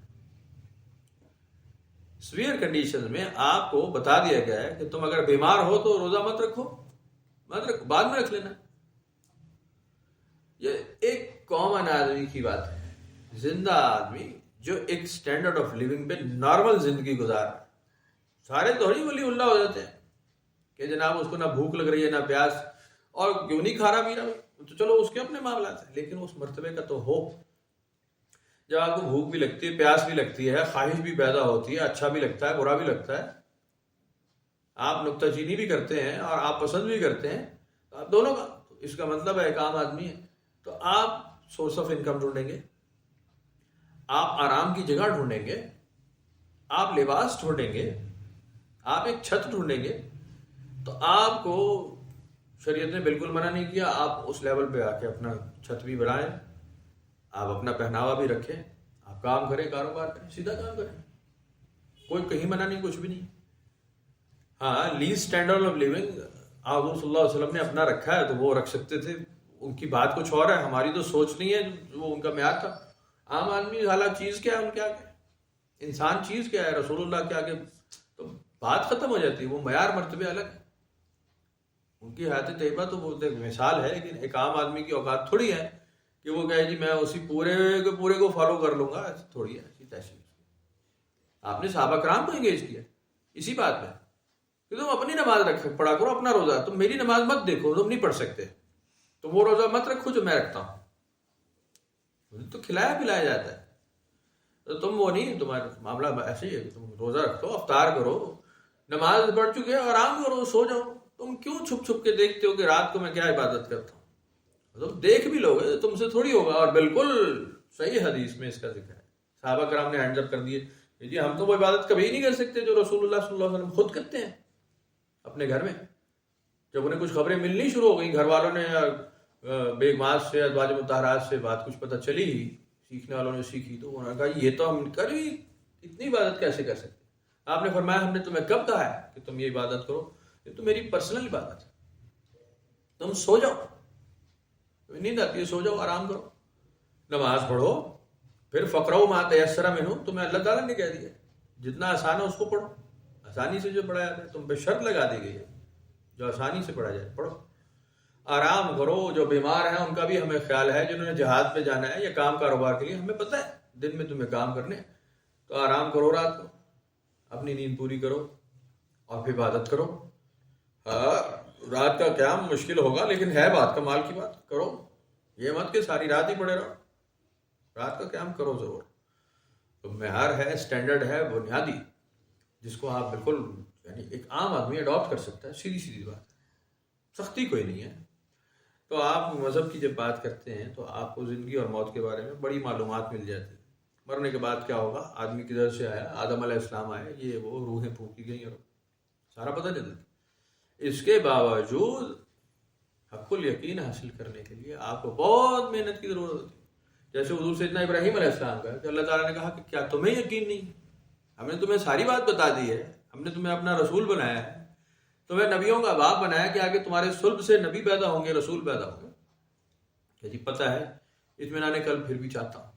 سویئر کنڈیشن میں آپ کو بتا دیا گیا ہے کہ تم اگر بیمار ہو تو روزہ مت رکھو، بعد میں رکھ لینا۔ یہ ایک کامن آدمی کی بات ہے، زندہ آدمی جو ایک سٹینڈرڈ آف لیونگ پہ نارمل زندگی گزار، سارے تو ہی ولی اللہ ہو جاتے ہیں کہ جناب اس کو نہ بھوک لگ رہی ہے نہ پیاس، اور کیوں نہیں کھا رہا پی رہا، تو چلو اس کے اپنے معاملات ہیں، لیکن اس مرتبے کا تو ہو جب آپ کو بھوک بھی لگتی ہے، پیاس بھی لگتی ہے، خواہش بھی پیدا ہوتی ہے، اچھا بھی لگتا ہے، برا بھی لگتا ہے، آپ نکتہ چینی بھی کرتے ہیں اور آپ پسند بھی کرتے ہیں، تو آپ دونوں کا، اس کا مطلب ہے ایک عام آدمی ہے تو آپ سورس آف انکم ڈھونڈیں گے، آپ آرام کی جگہ ڈھونڈیں گے، آپ لباس ڈھونڈیں گے، آپ ایک چھت ڈھونڈیں گے، تو آپ کو شریعت نے بالکل منع نہیں کیا، آپ اس لیول پہ آ کے اپنا چھت بھی بنائیں، آپ اپنا پہناوا بھی رکھیں، آپ کام کریں، کاروبار کریں، سیدھا کام کریں۔ کوئی کہیں منع نہیں، کچھ بھی نہیں. ہاں لیسٹ اسٹینڈرڈ آف لیونگ آپ صلی اللہ علیہ وسلم نے اپنا رکھا ہے تو وہ رکھ سکتے تھے، ان کی بات کچھ اور ہے، ہماری تو سوچ نہیں ہے وہ ان کا معیار تھا. عام آدمی حالات چیز کیا ہے، ان کے آگے انسان چیز کیا ہے، رسول اللہ کے آگے تو بات ختم ہو جاتی ہے. وہ معیار مرتبے الگ ہے. ان کی حیات طیبہ تو وہ ایک مثال ہے، لیکن ایک عام آدمی کی اوقات تھوڑی ہے کہ وہ کہے جی میں اسی پورے کے پورے کو فالو کر لوں گا. ایسی تھوڑی ہے، ایسی تیسی. آپ نے صحابہ کرام کو انگیج کیا اسی بات میں کہ تم اپنی نماز پڑھا کرو، اپنا روزہ، تم میری نماز مت دیکھو، تم نہیں پڑھ سکتے، تو وہ روزہ مت رکھو جو میں رکھتا ہوں. مجھے تو کھلایا پلایا جاتا ہے، تو تم وہ نہیں، تمہارا معاملہ ایسے ہی ہے کہ تم روزہ رکھو، افطار کرو، نماز پڑھ چکے آرام کرو، سو جاؤ. تم کیوں چھپ چھپ کے دیکھتے ہو کہ رات کو میں کیا عبادت کرتا ہوں؟ تم دیکھ بھی لو گے تم سے تھوڑی ہوگا. اور بالکل صحیح حدیث میں اس کا ذکر ہے. صحابہ کرام نے ہینڈ اپ کر دیے جی ہم تو وہ عبادت کبھی نہیں کر سکتے جو رسول اللہ صلی اللہ علیہ وسلم خود کرتے ہیں اپنے گھر میں. جب انہیں کچھ خبریں ملنی شروع ہو گئیں، گھر والوں نے بیگمات سے، ازواج مطہرات سے بات کچھ پتہ چلی ہی، سیکھنے والوں نے سیکھی، تو انہوں نے کہا یہ تو ہم کر ہی اتنی عبادت کیسے کر سکتے؟ آپ نے فرمایا ہم نے تمہیں کب کہا ہے کہ تم یہ عبادت کرو؟ یہ تو میری پرسنل عبادت ہے. تم سو جاؤ، نیند آتی ہے سو جاؤ، آرام کرو، نماز پڑھو، پھر فقرؤ ما تیسر منہ، تمہیں اللہ تعالیٰ نے کہہ دیا جتنا آسان ہے اس کو پڑھو. آسانی سے جو پڑھا جاتا ہے، تم پہ شرط لگا دی گئی ہے جو آسانی سے پڑھا جائے پڑھو. آرام کرو. جو بیمار ہیں ان کا بھی ہمیں خیال ہے، جنہوں نے جہاد پہ جانا ہے یا کام کاروبار کے لیے، ہمیں پتہ ہے دن میں تمہیں کام کرنے، تو آرام کرو، رات کو اپنی نیند پوری کرو اور پھر عبادت کرو. رات کا قیام مشکل ہوگا لیکن ہے بات کمال کی بات، کرو. یہ مت کہ ساری رات ہی پڑے رہو، رات کا قیام کرو ضرور. تو معیار ہے، اسٹینڈرڈ ہے بنیادی، جس کو آپ بالکل یعنی ایک عام آدمی اڈاپٹ کر سکتا ہے. سیدھی سیدھی بات، سختی کوئی نہیں ہے. تو آپ مذہب کی جب بات کرتے ہیں تو آپ کو زندگی اور موت کے بارے میں بڑی معلومات مل جاتی ہے. مرنے کے بعد کیا ہوگا، آدمی کدھر سے آیا، آدم علیہ السلام آئے، یہ وہ روحیں پھونکی گئیں، اور سارا پتہ چلتا ہے. اس کے باوجود حق الیقین حاصل کرنے کے لیے آپ کو بہت محنت کی ضرورت ہوتی ہے. جیسے حضور سیدنا ابراہیم علیہ السلام کا کہ اللہ تعالیٰ نے کہا کہ کیا تمہیں یقین نہیں؟ ہم نے تمہیں ساری بات بتا دی ہے، ہم نے تمہیں اپنا رسول بنایا ہے، تمہیں نبیوں کا باپ بنایا کہ آگے تمہارے صلب سے نبی پیدا ہوں گے، رسول پیدا ہوں گے. کہ جی پتہ ہے، اطمینان قلب پھر بھی چاہتا ہوں.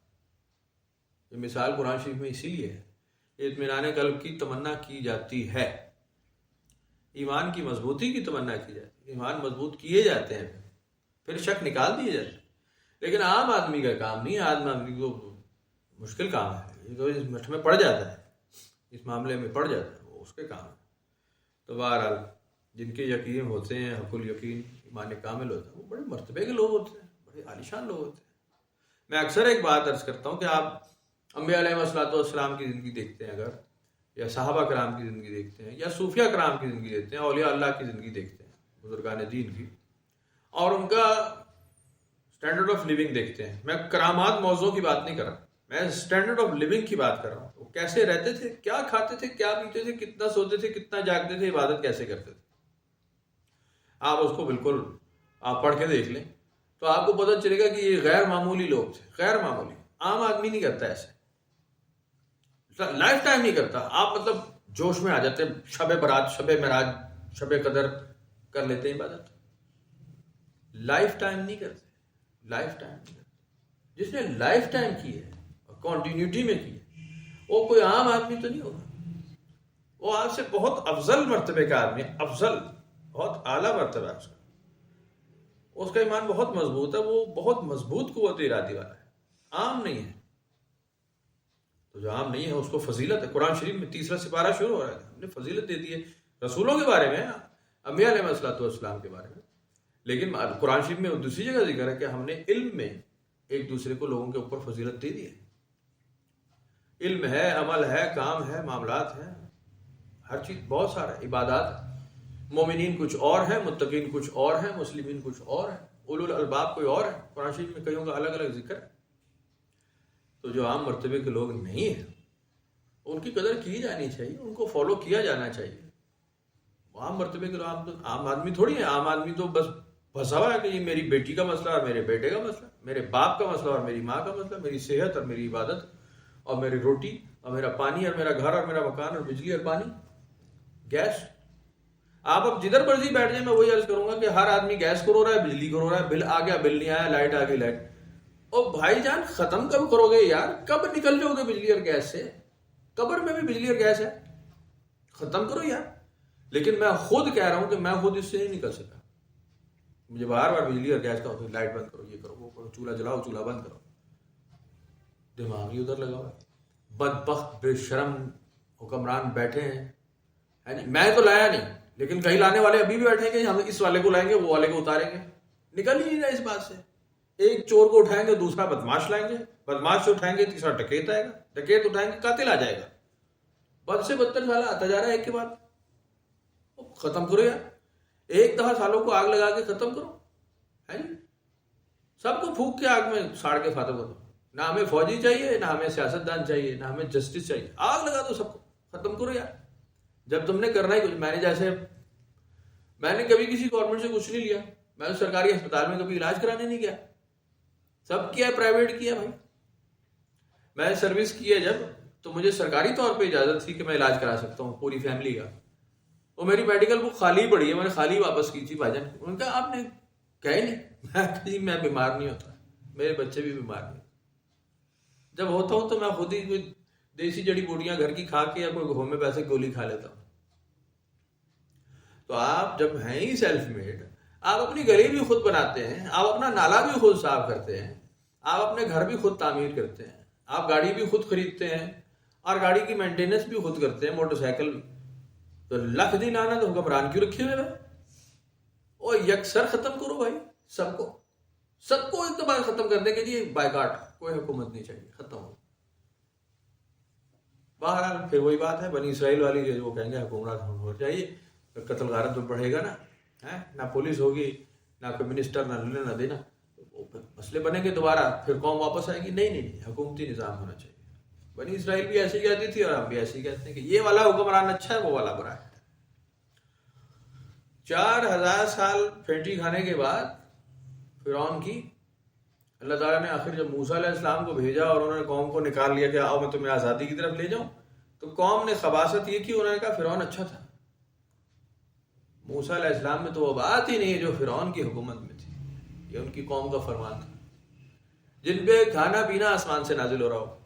یہ مثال قرآن شریف میں اسی لیے ہے، اطمینان قلب کی تمنا کی جاتی ہے، ایمان کی مضبوطی کی تمنا کی جاتی ہے. ایمان مضبوط کیے جاتے ہیں، پھر شک نکال دیے جاتے ہیں. لیکن عام آدمی کا کام نہیں ہے، عام آدمی کو مشکل کام ہے، یہ تو اس مٹھ میں پڑ جاتا ہے، اس معاملے میں پڑ جاتا ہے، وہ اس کے کام ہے. تو بہرحال جن کے یقین ہوتے ہیں، حق الیقین، ایمان کامل ہوتا ہے، وہ بڑے مرتبے کے لوگ ہوتے ہیں، بڑے عالیشان لوگ ہوتے ہیں. میں اکثر ایک بات عرض کرتا ہوں کہ آپ انبیاء علیہ السلام کی زندگی دیکھتے ہیں اگر، یا صحابہ کرام کی زندگی دیکھتے ہیں، یا صوفیہ کرام کی زندگی دیکھتے ہیں، اولیاء اللہ کی زندگی دیکھتے ہیں، بزرگان دین کی، اور ان کا اسٹینڈرڈ آف لیونگ دیکھتے ہیں. میں کرامات موضوع کی بات نہیں کر رہا، میں اسٹینڈرڈ آف لیونگ کی بات کر رہا ہوں. وہ کیسے رہتے تھے، کیا کھاتے تھے، کیا پیتے تھے، کتنا سوتے تھے، کتنا جاگتے تھے، عبادت کیسے کرتے تھے. آپ اس کو بالکل آپ پڑھ کے دیکھ لیں تو آپ کو پتہ چلے گا کہ یہ غیر معمولی لوگ تھے، غیر معمولی. عام آدمی نہیں کرتا ایسے، لائف ٹائم نہیں کرتا. آپ مطلب جوش میں آ جاتے ہیں، شب برات، شب معراج، شب قدر کر لیتے ہیں عبادت. لائف ٹائم نہیں کرتے، لائف ٹائم نہیں کرتے. جس نے لائف ٹائم کی ہے اور کنٹینیوٹی میں کی ہے، وہ کوئی عام آدمی تو نہیں ہوگا، وہ آپ سے بہت افضل مرتبے کا آدمی ہے، افضل، بہت اعلیٰ مرتبہ ہے اس کا ایمان بہت مضبوط ہے، وہ بہت مضبوط قوت ارادی والا ہے، عام نہیں ہے. تو جو عام نہیں ہے اس کو فضیلت ہے. قرآن شریف میں 3 سپارہ شروع ہو رہا ہے، ہم نے فضیلت دے دی ہے رسولوں کے بارے میں، انبیاء علیہ السلام کے بارے میں. لیکن قرآن شریف میں دوسری جگہ ذکر ہے کہ ہم نے علم میں ایک دوسرے کو لوگوں کے اوپر فضیلت دے دی ہے. علم ہے، عمل ہے، کام ہے، معاملات ہیں، ہر چیز بہت سارا ہے، عبادات ہے. مومنین کچھ اور ہیں، متقین کچھ اور ہیں، مسلمین کچھ اور ہیں، اولو الالباب کوئی اور ہے. قرآن شریف میں کئیوں کا الگ الگ ذکر ہے. تو جو عام مرتبے کے لوگ نہیں ہیں ان کی قدر کی جانی چاہیے، ان کو فالو کیا جانا چاہیے. عام مرتبے کے لوگ عام آدمی تھوڑی ہیں. عام آدمی تو بس پھنسا ہوا ہے کہ یہ میری بیٹی کا مسئلہ اور میرے بیٹے کا مسئلہ، میرے باپ کا مسئلہ اور میری ماں کا مسئلہ، میری صحت اور میری عبادت اور میری روٹی اور میرا پانی اور میرا گھر اور میرا مکان اور بجلی اور پانی گیس. آپ اب جدھر مرضی بیٹھ جائیں, میں وہی عرض کروں گا کہ ہر آدمی گیس کو رو رہا ہے, بجلی کو رو رہا ہے, بل آ گیا بل نہیں آیا, لائٹ آ گئی لائٹ. او بھائی جان ختم کب کرو گے یار؟ کب نکل جاؤ گے بجلی اور گیس سے؟ قبر میں بھی بجلی اور گیس ہے, ختم کرو یار. لیکن میں خود کہہ رہا ہوں کہ میں خود اس سے نہیں نکل سکا. مجھے بار بار بجلی اور گیس کا ہوتا ہے, لائٹ بند کرو, یہ کرو وہ کرو, چولہا جلاؤ چولہا بند کرو. دماغ ہی ادھر لگا ہوا ہے. بدبخت بے شرم حکمران بیٹھے ہیں. میں تو لایا نہیں, لیکن کہیں لانے والے ابھی بھی بیٹھے ہیں کہ ہم اس والے کو لائیں گے, وہ والے کو اتاریں گے. نکل ہی نہیں رہا اس بات سے. ایک چور کو اٹھائیں گے, دوسرا بدماش لائیں گے, بدماش سے اٹھائیں گے, تیسرا ڈکیت آئے گا, ڈکیت اٹھائیں گے, قاتل آ جائے گا. بد سے بدتر سالہ آتا جا رہا ہے ایک کے بعد. ختم کرو یار. ایک دفعہ سالوں کو آگ لگا کے ختم کرو. ہے جی, سب کو پھونک کے آگ میں ساڑ کے ختم کرو. نہ ہمیں فوجی چاہیے, نہ ہمیں سیاستدان چاہیے, نہ ہمیں جسٹس چاہیے. آگ لگا دو سب کو, ختم کرو یار. جب تم نے کرنا ہی کچھ, میں نے کبھی کسی گورنمنٹ سے کچھ نہیں لیا. میں تو سرکاری ہسپتال میں کبھی علاج کرانے نہیں گیا. سب کیا پرائیویٹ کیا بھائی. میں سروس کی ہے جب, تو مجھے سرکاری طور پہ اجازت تھی کہ میں علاج کرا سکتا ہوں پوری فیملی کا. وہ میری میڈیکل بک خالی پڑی ہے, میں نے خالی واپس کی تھی بھائی جان. انہوں نے کہا آپ نے کہا ہی نہیں. میں بیمار نہیں ہوتا, میرے بچے بھی بیمار نہیں. جب ہوتا ہوں تو میں خود ہی کوئی دیسی جڑی بوٹیاں گھر کی کھا کے یا کوئی ہوم میں پیسے گولی کھا لیتا ہوں. تو آپ جب ہیں ہی سیلف میڈ, آپ اپنی گلی بھی خود بناتے ہیں, آپ اپنا نالا بھی خود صاف کرتے ہیں, آپ اپنے گھر بھی خود تعمیر کرتے ہیں, آپ گاڑی بھی خود خریدتے ہیں اور گاڑی کی مینٹیننس بھی خود کرتے ہیں, موٹر سائیکل بھی. تو لکھ دی لانا تو حکمران کیوں رکھے ہوئے؟ اور یکسر ختم کرو بھائی. سب کو ایک بار ختم کر دیں کہ جی بائیکاٹ, کوئی حکومت نہیں چاہیے, ختم ہو. بہرحال پھر وہی بات ہے بنی اسرائیل والی, جو وہ کہیں گے حکومت ہو چاہیے, قتل غارت تو بڑھے گا نا, نہ پولیس ہوگی, نہ کوئی منسٹر, نہ لینا نہ دینا, مسئلے بنیں گے دوبارہ, پھر قوم واپس آئے گی. نہیں, حکومتی نظام ہونا چاہیے. بنی اسرائیل بھی ایسے ہی کہتی تھی اور ہم بھی ایسے ہی کہتے ہیں کہ یہ والا حکمران اچھا ہے, وہ والا برا ہے. 4000 سال پھینٹی کھانے کے بعد فرعون کی اللہ تعالیٰ نے آخر جب موسیٰ علیہ السلام کو بھیجا اور انہوں نے قوم کو نکال لیا کہ آؤ میں تمہیں آزادی کی طرف لے جاؤں, تو قوم نے خباثت یہ کی, انہوں نے کہا فرعون اچھا تھا. موسیٰ علیہ السلام میں تو وہ بات ہی نہیں ہے جو فرعون کی حکومت میں تھی. یہ ان کی قوم کا فرمان تھا, جن پہ کھانا پینا آسمان سے نازل ہو رہا ہو,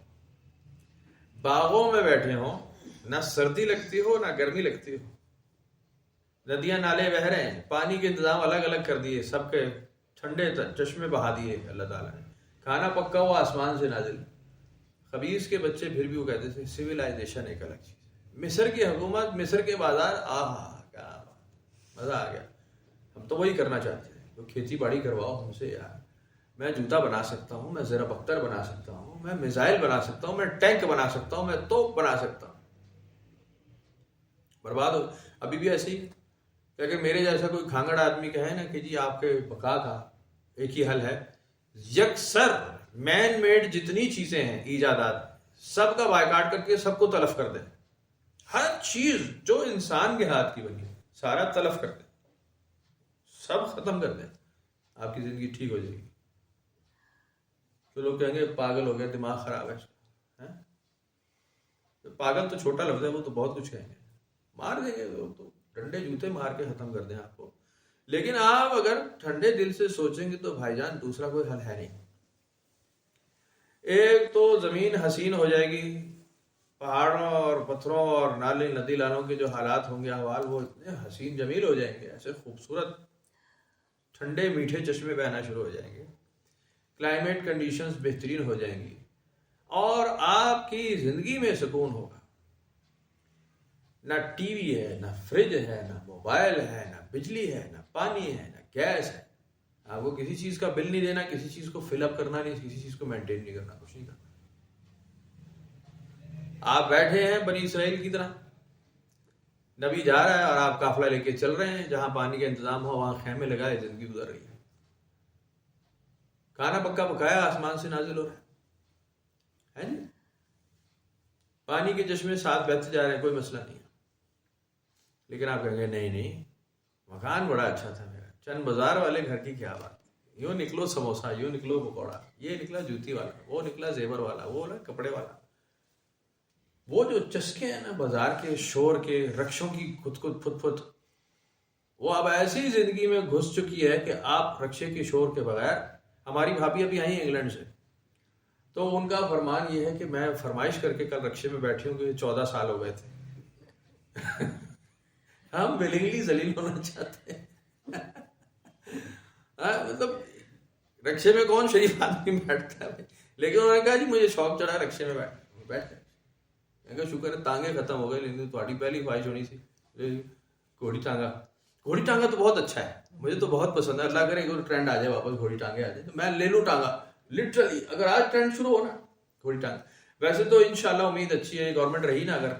باغوں میں بیٹھے ہوں, نہ سردی لگتی ہو نہ گرمی لگتی ہو, ندیاں نالے بہہ رہے ہیں, پانی کے انتظام الگ الگ کر دیے, سب کے ٹھنڈے چشمے بہا دیے اللہ تعالیٰ نے, کھانا پکا ہوا آسمان سے نازل. خبیث کے بچے پھر بھی وہ کہتے تھے سویلائزیشن ایک الگ چیز ہے. مصر کی حکومت, مصر کے بازار, کیا مزہ آ گیا. ہم تو وہی کرنا چاہتے ہیں, تو کھیتی باڑی کرواؤ ہم سے یار. میں جوتا بنا سکتا ہوں, میں زرب اختر بنا سکتا ہوں, میں میزائل بنا سکتا ہوں, میں ٹینک بنا سکتا ہوں, میں توپ بنا سکتا ہوں. برباد ہو. ابھی بھی ایسے ہی کہ اگر میرے جیسا کوئی کھانگڑ آدمی کہے نا کہ جی آپ کے بقا کا ایک ہی حل ہے, یکسر مین میڈ جتنی چیزیں ہیں ایجادات, سب کا بائیکاٹ کر کے سب کو تلف کر دیں. ہر چیز جو انسان کے ہاتھ کی بنی ہے سارا تلف کر دیں, سب ختم کر دیں, آپ کی زندگی ٹھیک ہو جائے گی. تو لوگ کہیں گے پاگل ہو گیا, دماغ خراب ہے اس کا. پاگل تو چھوٹا لفظ ہے, وہ تو بہت کچھ کہیں گے, مار دیں گے, لوگ تو ڈنڈے جوتے مار کے ختم کر دیں آپ کو. لیکن آپ اگر ٹھنڈے دل سے سوچیں گے تو بھائی جان دوسرا کوئی حل ہے نہیں. ایک تو زمین حسین ہو جائے گی, پہاڑوں اور پتھروں اور نالے ندی نالوں کے جو حالات ہوں گے, احوال, وہ اتنے حسین جمیل ہو جائیں گے, ایسے خوبصورت ٹھنڈے میٹھے چشمے بہنا شروع ہو جائیں گے, کلائمیٹ کنڈیشنز بہترین ہو جائیں گی, اور آپ کی زندگی میں سکون ہوگا. نہ ٹی وی ہے, نہ فریج ہے, نہ موبائل ہے, نہ بجلی ہے, نہ پانی ہے, نہ گیس ہے. آپ کو کسی چیز کا بل نہیں دینا, کسی چیز کو فل اپ کرنا نہیں, کسی چیز کو مینٹین نہیں کرنا, کچھ نہیں کرنا. آپ بیٹھے ہیں بنی اسرائیل کی طرح, نبی جا رہا ہے اور آپ قافلہ لے کے چل رہے ہیں, جہاں پانی کا انتظام ہو وہاں خیمے لگائے زندگی گزر رہی ہے. کھانا پکا پکایا آسمان سے نازل ہو رہا ہے جی, پانی کے چشمے ساتھ بہتے جا رہے ہیں, کوئی مسئلہ نہیں ہے. لیکن آپ کہیں گے نہیں, مکان بڑا اچھا تھا میرا, چند بازار والے گھر کی کیا بات, یوں نکلو سموسا, یوں نکلو پکوڑا, یہ نکلا جوتی والا, وہ نکلا زیور والا, وہ کپڑے والا. وہ جو چسکے ہیں نا بازار کے شور کے، رکشوں کی خود خود پھت پھت، وہ اب ایسی زندگی میں گھس چکی ہے کہ آپ رکشے کے شور کے بغیر، ہماری بھابھی ابھی آئی ہیں انگلینڈ سے، تو ان کا فرمان یہ ہے کہ میں فرمائش کر کے کل رکشے میں بیٹھی ہوں کہ 14 سال ہو گئے تھے ہم ولنگلی ذلیل ہونا چاہتے ہیں مطلب رکشے میں کون شریف آدمی بیٹھتا ہے، لیکن انہوں نے کہا جی مجھے شوق چڑھا رکشے میں بیٹھ گئے. میں کہا شکر ہے تانگے ختم ہو گئے، لیکن تھوڑی پہلی خواہش ہونی سی گھوڑی ٹانگا تو بہت اچھا ہے، مجھے تو بہت پسند ہے. اللہ کرے کہ ٹرینڈ آ جائے واپس گھوڑی ٹانگے آ جائے تو میں لے لوں ٹانگا لٹرلی. اگر آج ٹرینڈ شروع ہو نا گھوڑی ٹانگا، ویسے تو انشاءاللہ امید اچھی ہے گورنمنٹ رہی نا، اگر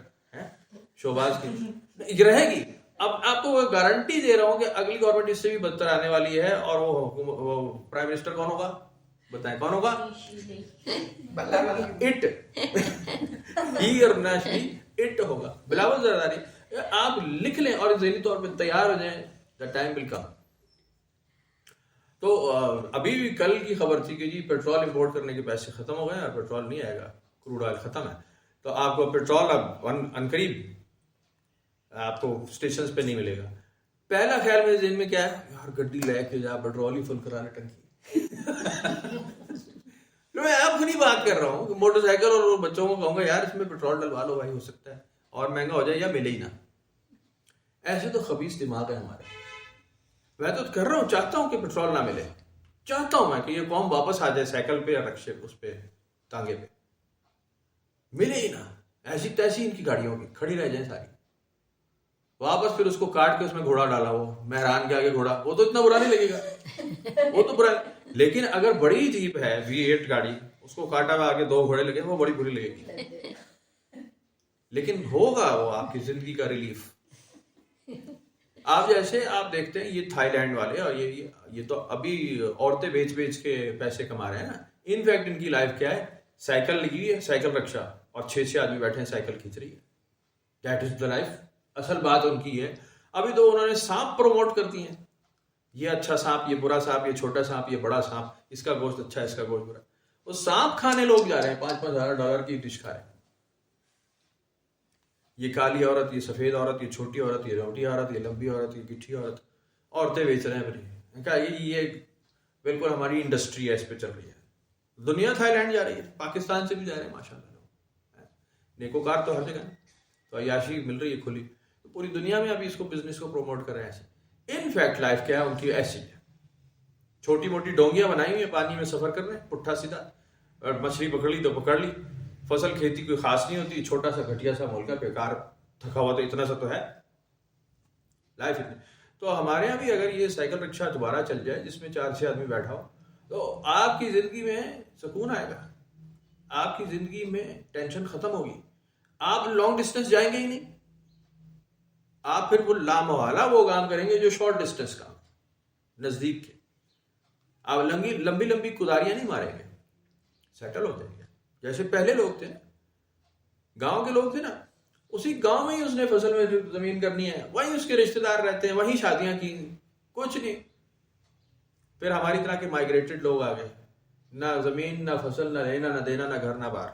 شوباز کی رہے گی. اب آپ کو گارنٹی دے رہا ہوں کہ اگلی گورنمنٹ اس سے بھی بدتر آنے والی ہے، اور وہ پرائم منسٹر کون ہوگا بتائیں کون ہوگا؟ اٹ ہی اور نیشنلی اٹ ہوگا، بلاول زرداری. آپ لکھ لیں اور ذہنی طور پہ تیار ہو جائیں، دا ٹائم ول کم. تو ابھی بھی کل کی خبر تھی کہ جی پیٹرول امپورٹ کرنے کے پیسے ختم ہو گئے اور پیٹرول نہیں آئے گا، کروڈ آئل ختم ہے. تو آپ کو پیٹرول اب عنقریب آپ کو اسٹیشنز پہ نہیں ملے گا. پہلا خیال میرے ذہن میں کیا ہے، یار گڈی لے کے جا پیٹرول ہی فل کرا لے ٹنکی. میں اب نہیں بات کر رہا ہوں کہ موٹر سائیکل اور بچوں کو کہوں گا یار اس میں پیٹرول ڈلوا لو بھائی، ہو سکتا ہے اور مہنگا ہو جائے یا ملے ہی نہ. ایسے تو خبیث دماغ ہے ہمارے. میں تو کر رہا ہوں، چاہتا ہوں کہ پیٹرول نہ ملے، چاہتا ہوں میں کہ یہ قوم واپس آ جائے سائیکل پہ یا رکشے اس پہ تانگے پہ، ملے ہی نہ. ایسی تیسی ان کی گاڑیوں کی کھڑی رہ جائیں ساری، واپس پھر اس کو کاٹ کے اس میں گھوڑا ڈالا ہو، مہران کے آگے گھوڑا، وہ تو اتنا برا نہیں لگے گا، وہ تو برا. لیکن اگر بڑی جیپ ہے V8 گاڑی، اس کو کاٹا ہوا آگے 2 گھوڑے لگے، وہ بڑی بری لگے گی. لیکن ہوگا وہ آپ کی زندگی کا ریلیف. آپ جیسے آپ دیکھتے ہیں یہ تھائی لینڈ والے، اور یہ تو ابھی عورتیں بیچ کے پیسے کما رہے ہیں نا. انفیکٹ ان کی لائف کیا ہے، سائیکل لگی ہوئی ہے، سائیکل رکشا، اور 6 آدمی بیٹھے ہیں سائیکل کھینچ رہی ہے. That is the life. اصل بات ان کی ہے. ابھی تو انہوں نے سانپ پروموٹ کر دی ہیں، یہ اچھا سانپ، یہ برا سانپ، یہ چھوٹا سانپ، یہ بڑا سانپ، اس کا گوشت اچھا ہے، اس کا گوشت برا. وہ سانپ کھانے لوگ جا رہے ہیں، $5,000 کی ڈش کھا رہے ہیں. یہ کالی عورت، یہ سفید عورت، یہ چھوٹی عورت، یہ روٹی عورت، یہ لمبی عورت، یہ گٹھی عورت، عورتیں بیچ رہے ہیں بھائی. یہ بالکل ہماری انڈسٹری ہے، اس پہ چل رہی ہے. دنیا تھائی لینڈ جا رہی ہے، پاکستان سے بھی جا رہے ہیں ماشاء اللہ لوگ. نیکوکار تو ہر جگہ ہے، تو عیاشی مل رہی ہے کھلی. تو پوری دنیا میں ابھی اس کو بزنس کو پروموٹ کر رہے ہیں ایسے. انفیکٹ لائف کیا ہے ان کی ایسی ہے، چھوٹی موٹی ڈونگیاں بنائی ہوئی ہیں، پانی میں سفر کر رہے ہیں پٹھا سیدھا، اور مچھلی پکڑ لی تو پکڑ لی. فصل کھیتی کوئی خاص نہیں ہوتی، چھوٹا سا گھٹیا سا ملک ہے، بیکار تھکا ہوا تو اتنا سا تو ہے لائف اتنی. تو ہمارے یہاں بھی اگر یہ سائیکل رکشا دوبارہ چل جائے جس میں 4-6 آدمی بیٹھا ہو، تو آپ کی زندگی میں سکون آئے گا، آپ کی زندگی میں ٹینشن ختم ہوگی. آپ لانگ ڈسٹینس جائیں گے ہی نہیں، آپ پھر وہ لامحالہ وہ کام کریں گے جو شارٹ ڈسٹینس کام نزدیک کے. آپ لمبی لمبی کداریاں نہیں ماریں گے، سیٹل ہو جائیں گے. جیسے پہلے لوگ تھے، گاؤں کے لوگ تھے نا، اسی گاؤں میں ہی اس نے فصل میں زمین کرنی ہے، وہیں اس کے رشتہ دار رہتے ہیں، وہیں شادیاں کی، کچھ نہیں. پھر ہماری طرح کے مائگریٹڈ لوگ آ گئے، نہ زمین، نہ فصل، نہ لینا نہ دینا، نہ گھر نہ بار.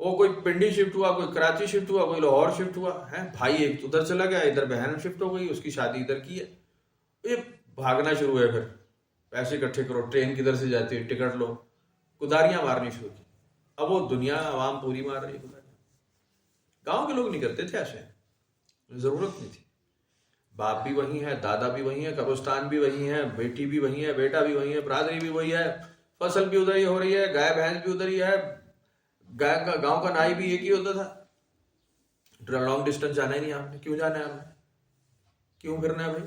وہ کوئی پنڈی شفٹ ہوا، کوئی کراچی شفٹ ہوا، کوئی لاہور شفٹ ہوا ہے، بھائی ایک ادھر چلا گیا، ادھر بہن شفٹ ہو گئی، اس کی شادی ادھر کی ہے. یہ بھاگنا شروع ہے، پھر پیسے اکٹھے کرو، ٹرین کدھر سے جاتی ہے، ٹکٹ لو، کداریاں مارنی شروع کی. اب وہ دنیا عوام پوری مار رہی ہے کداریاں. گاؤں کے لوگ نہیں کرتے تھے ایسے، ضرورت نہیں تھی. باپ بھی وہی ہے، دادا بھی وہی ہے، قبرستان بھی وہی ہے، بیٹی بھی وہی ہے، بیٹا بھی وہی ہے، برادری بھی وہی ہے، فصل بھی ادھر ہی ہو رہی ہے، گائے بھینس بھی ادھر ہی ہے، گاؤں کا نائی بھی ایک ہی ہوتا تھا. لانگ ڈسٹینس جانا ہی نہیں آپ نے. کیوں جانا ہے آپ نے؟ کیوں پھرنا ہے بھائی؟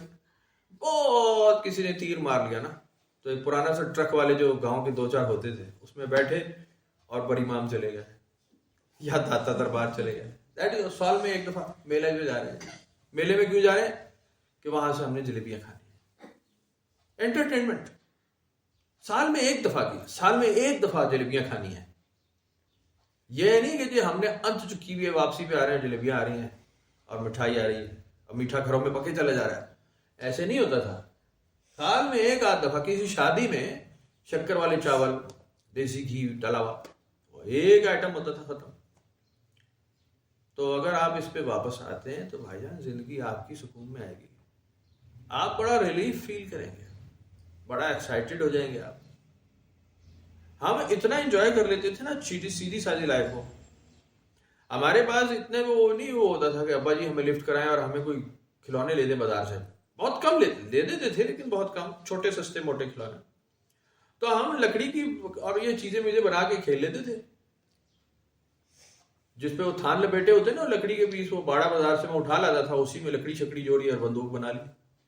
بہت کسی نے تیر مار لیا نا، تو ایک پرانا سا ٹرک والے جو گاؤں کے 2-4 ہوتے تھے، اس میں بیٹھے اور بڑی امام چلے گئے یا داتا دربار چلے گئے. سال میں ایک دفعہ میلے میں جا رہے ہیں. میلے میں کیوں جا رہے ہیں؟ کہ وہاں سے ہم نے جلیبیاں کھانی ہیں. انٹرٹینمنٹ سال میں ایک دفعہ جلیبیاں کھانی ہیں. یہ نہیں کہ جی ہم نے انت چکی ہوئی ہے، واپسی پہ آ رہے ہیں، جلیبیاں آ رہی ہیں اور مٹھائی آ رہی ہے اور میٹھا گھروں میں پکے چلے جا رہا ہے. ایسے نہیں ہوتا تھا. سال میں ایک آدھ دفعہ کسی شادی میں شکر والے چاول، دیسی گھی ڈلا ہوا، ایک آئٹم ہوتا تھا، ختم. تو اگر آپ اس پہ واپس آتے ہیں تو بھائی جان زندگی آپ کی سکون میں آئے گی، آپ بڑا ریلیف فیل کریں گے، بڑا ایکسائٹیڈ ہو جائیں گے آپ۔ ہم اتنا انجوائے کر لیتے تھے نا سیدھی سادی لائف کو، ہمارے پاس اتنے وہ نہیں وہ ہوتا تھا کہ ابا جی ہمیں لفٹ کرائیں اور ہمیں کوئی کھلونے لے دیں بازار سے، بہت کم لے دیتے تھے لیکن بہت کم، چھوٹے سستے موٹے کھلونے، تو ہم لکڑی کی اور یہ چیزیں مجھے بنا کے کھیل لیتے تھے، جس پہ وہ تھان لپیٹے ہوتے نا لکڑی کے پیس، وہ باڑا بازار سے میں اٹھا لاتا تھا، اسی میں لکڑی شکڑی جوڑی اور بندوق بنا لی،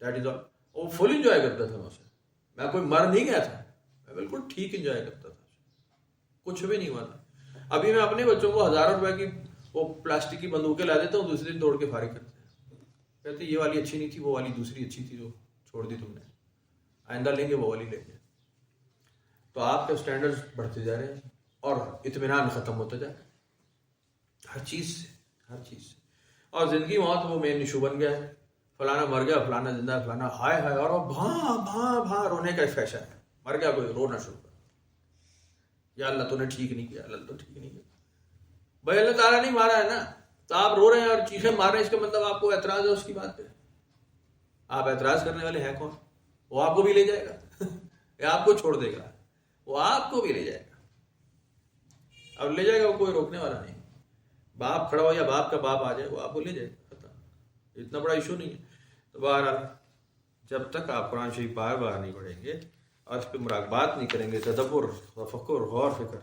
دیٹ از آل۔ وہ فل انجوائے کرتا تھا، میں کوئی مر نہیں گیا تھا، میں بالکل ٹھیک انجوائے کرتا تھا، کچھ بھی نہیں ہوا تھا۔ ابھی میں اپنے بچوں کو 1000 روپے کی وہ پلاسٹک کی بندوقیں لا دیتا ہوں، دوسرے دن توڑ کے فارغ کرتے ہیں، کہتے یہ والی اچھی نہیں تھی، وہ والی دوسری اچھی تھی جو چھوڑ دی تم نے، آئندہ لیں گے وہ والی لیں گے۔ تو آپ کے اسٹینڈرڈ بڑھتے جا رہے ہیں اور اطمینان ختم ہوتا جا رہا ہے ہر چیز سے، اور زندگی موت وہ مین ایشو بن گیا ہے، فلانا مر گیا، فلانا زندہ ہے، فلانا ہائے ہائے، اور وہ بھاں رونے کا فیشن ہے، مر گیا کوئی رونا شروع کر، یا اللہ تو نے ٹھیک نہیں کیا، اللہ تو ٹھیک نہیں کیا، بھائی اللہ تعالیٰ نہیں مارا ہے نا، تو آپ رو رہے ہیں اور چیخیں مار رہے ہیں، اس کا مطلب آپ کو اعتراض ہے اس کی بات پہ۔ آپ اعتراض کرنے والے ہیں کون؟ وہ آپ کو بھی لے جائے گا یا آپ کو چھوڑ دے گا؟ وہ آپ کو بھی لے جائے گا، اب لے جائے گا، وہ کوئی روکنے والا نہیں، باپ کھڑا ہو یا باپ کا باپ آ جائے وہ آپ کو لے جائے گا، اتنا بڑا ایشو نہیں ہے۔ تو بہرحال جب تک آپ قرآن شریف بار بار نہیں پڑھیں گے اور اس پہ مراقبات نہیں کریں گے، تدبر، تفکر، غور فکر،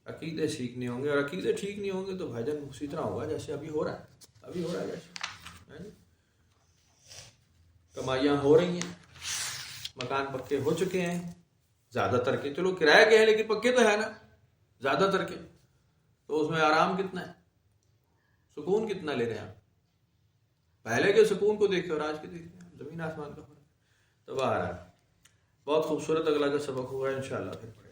عقیدے سیکھنے ہوں گے، اور عقیدے ٹھیک نہیں ہوں گے تو بھائی جان اسی طرح ہوگا جیسے ابھی ہو رہا ہے جیسے کمائیاں ہو رہی ہیں، مکان پکے ہو چکے ہیں زیادہ تر کے، چلو کرایہ کے ہیں لیکن پکے تو ہے نا زیادہ تر کے، تو اس میں آرام کتنا ہے، سکون کتنا لے رہے ہیں آپ؟ پہلے کے سکون کو دیکھیں اور آج کے دیکھیں، زمین آسمان کا فرق۔ تو بہرحال بہت خوبصورت اگلا کا سبق ہوا ہے، انشاءاللہ پھر پڑھیں۔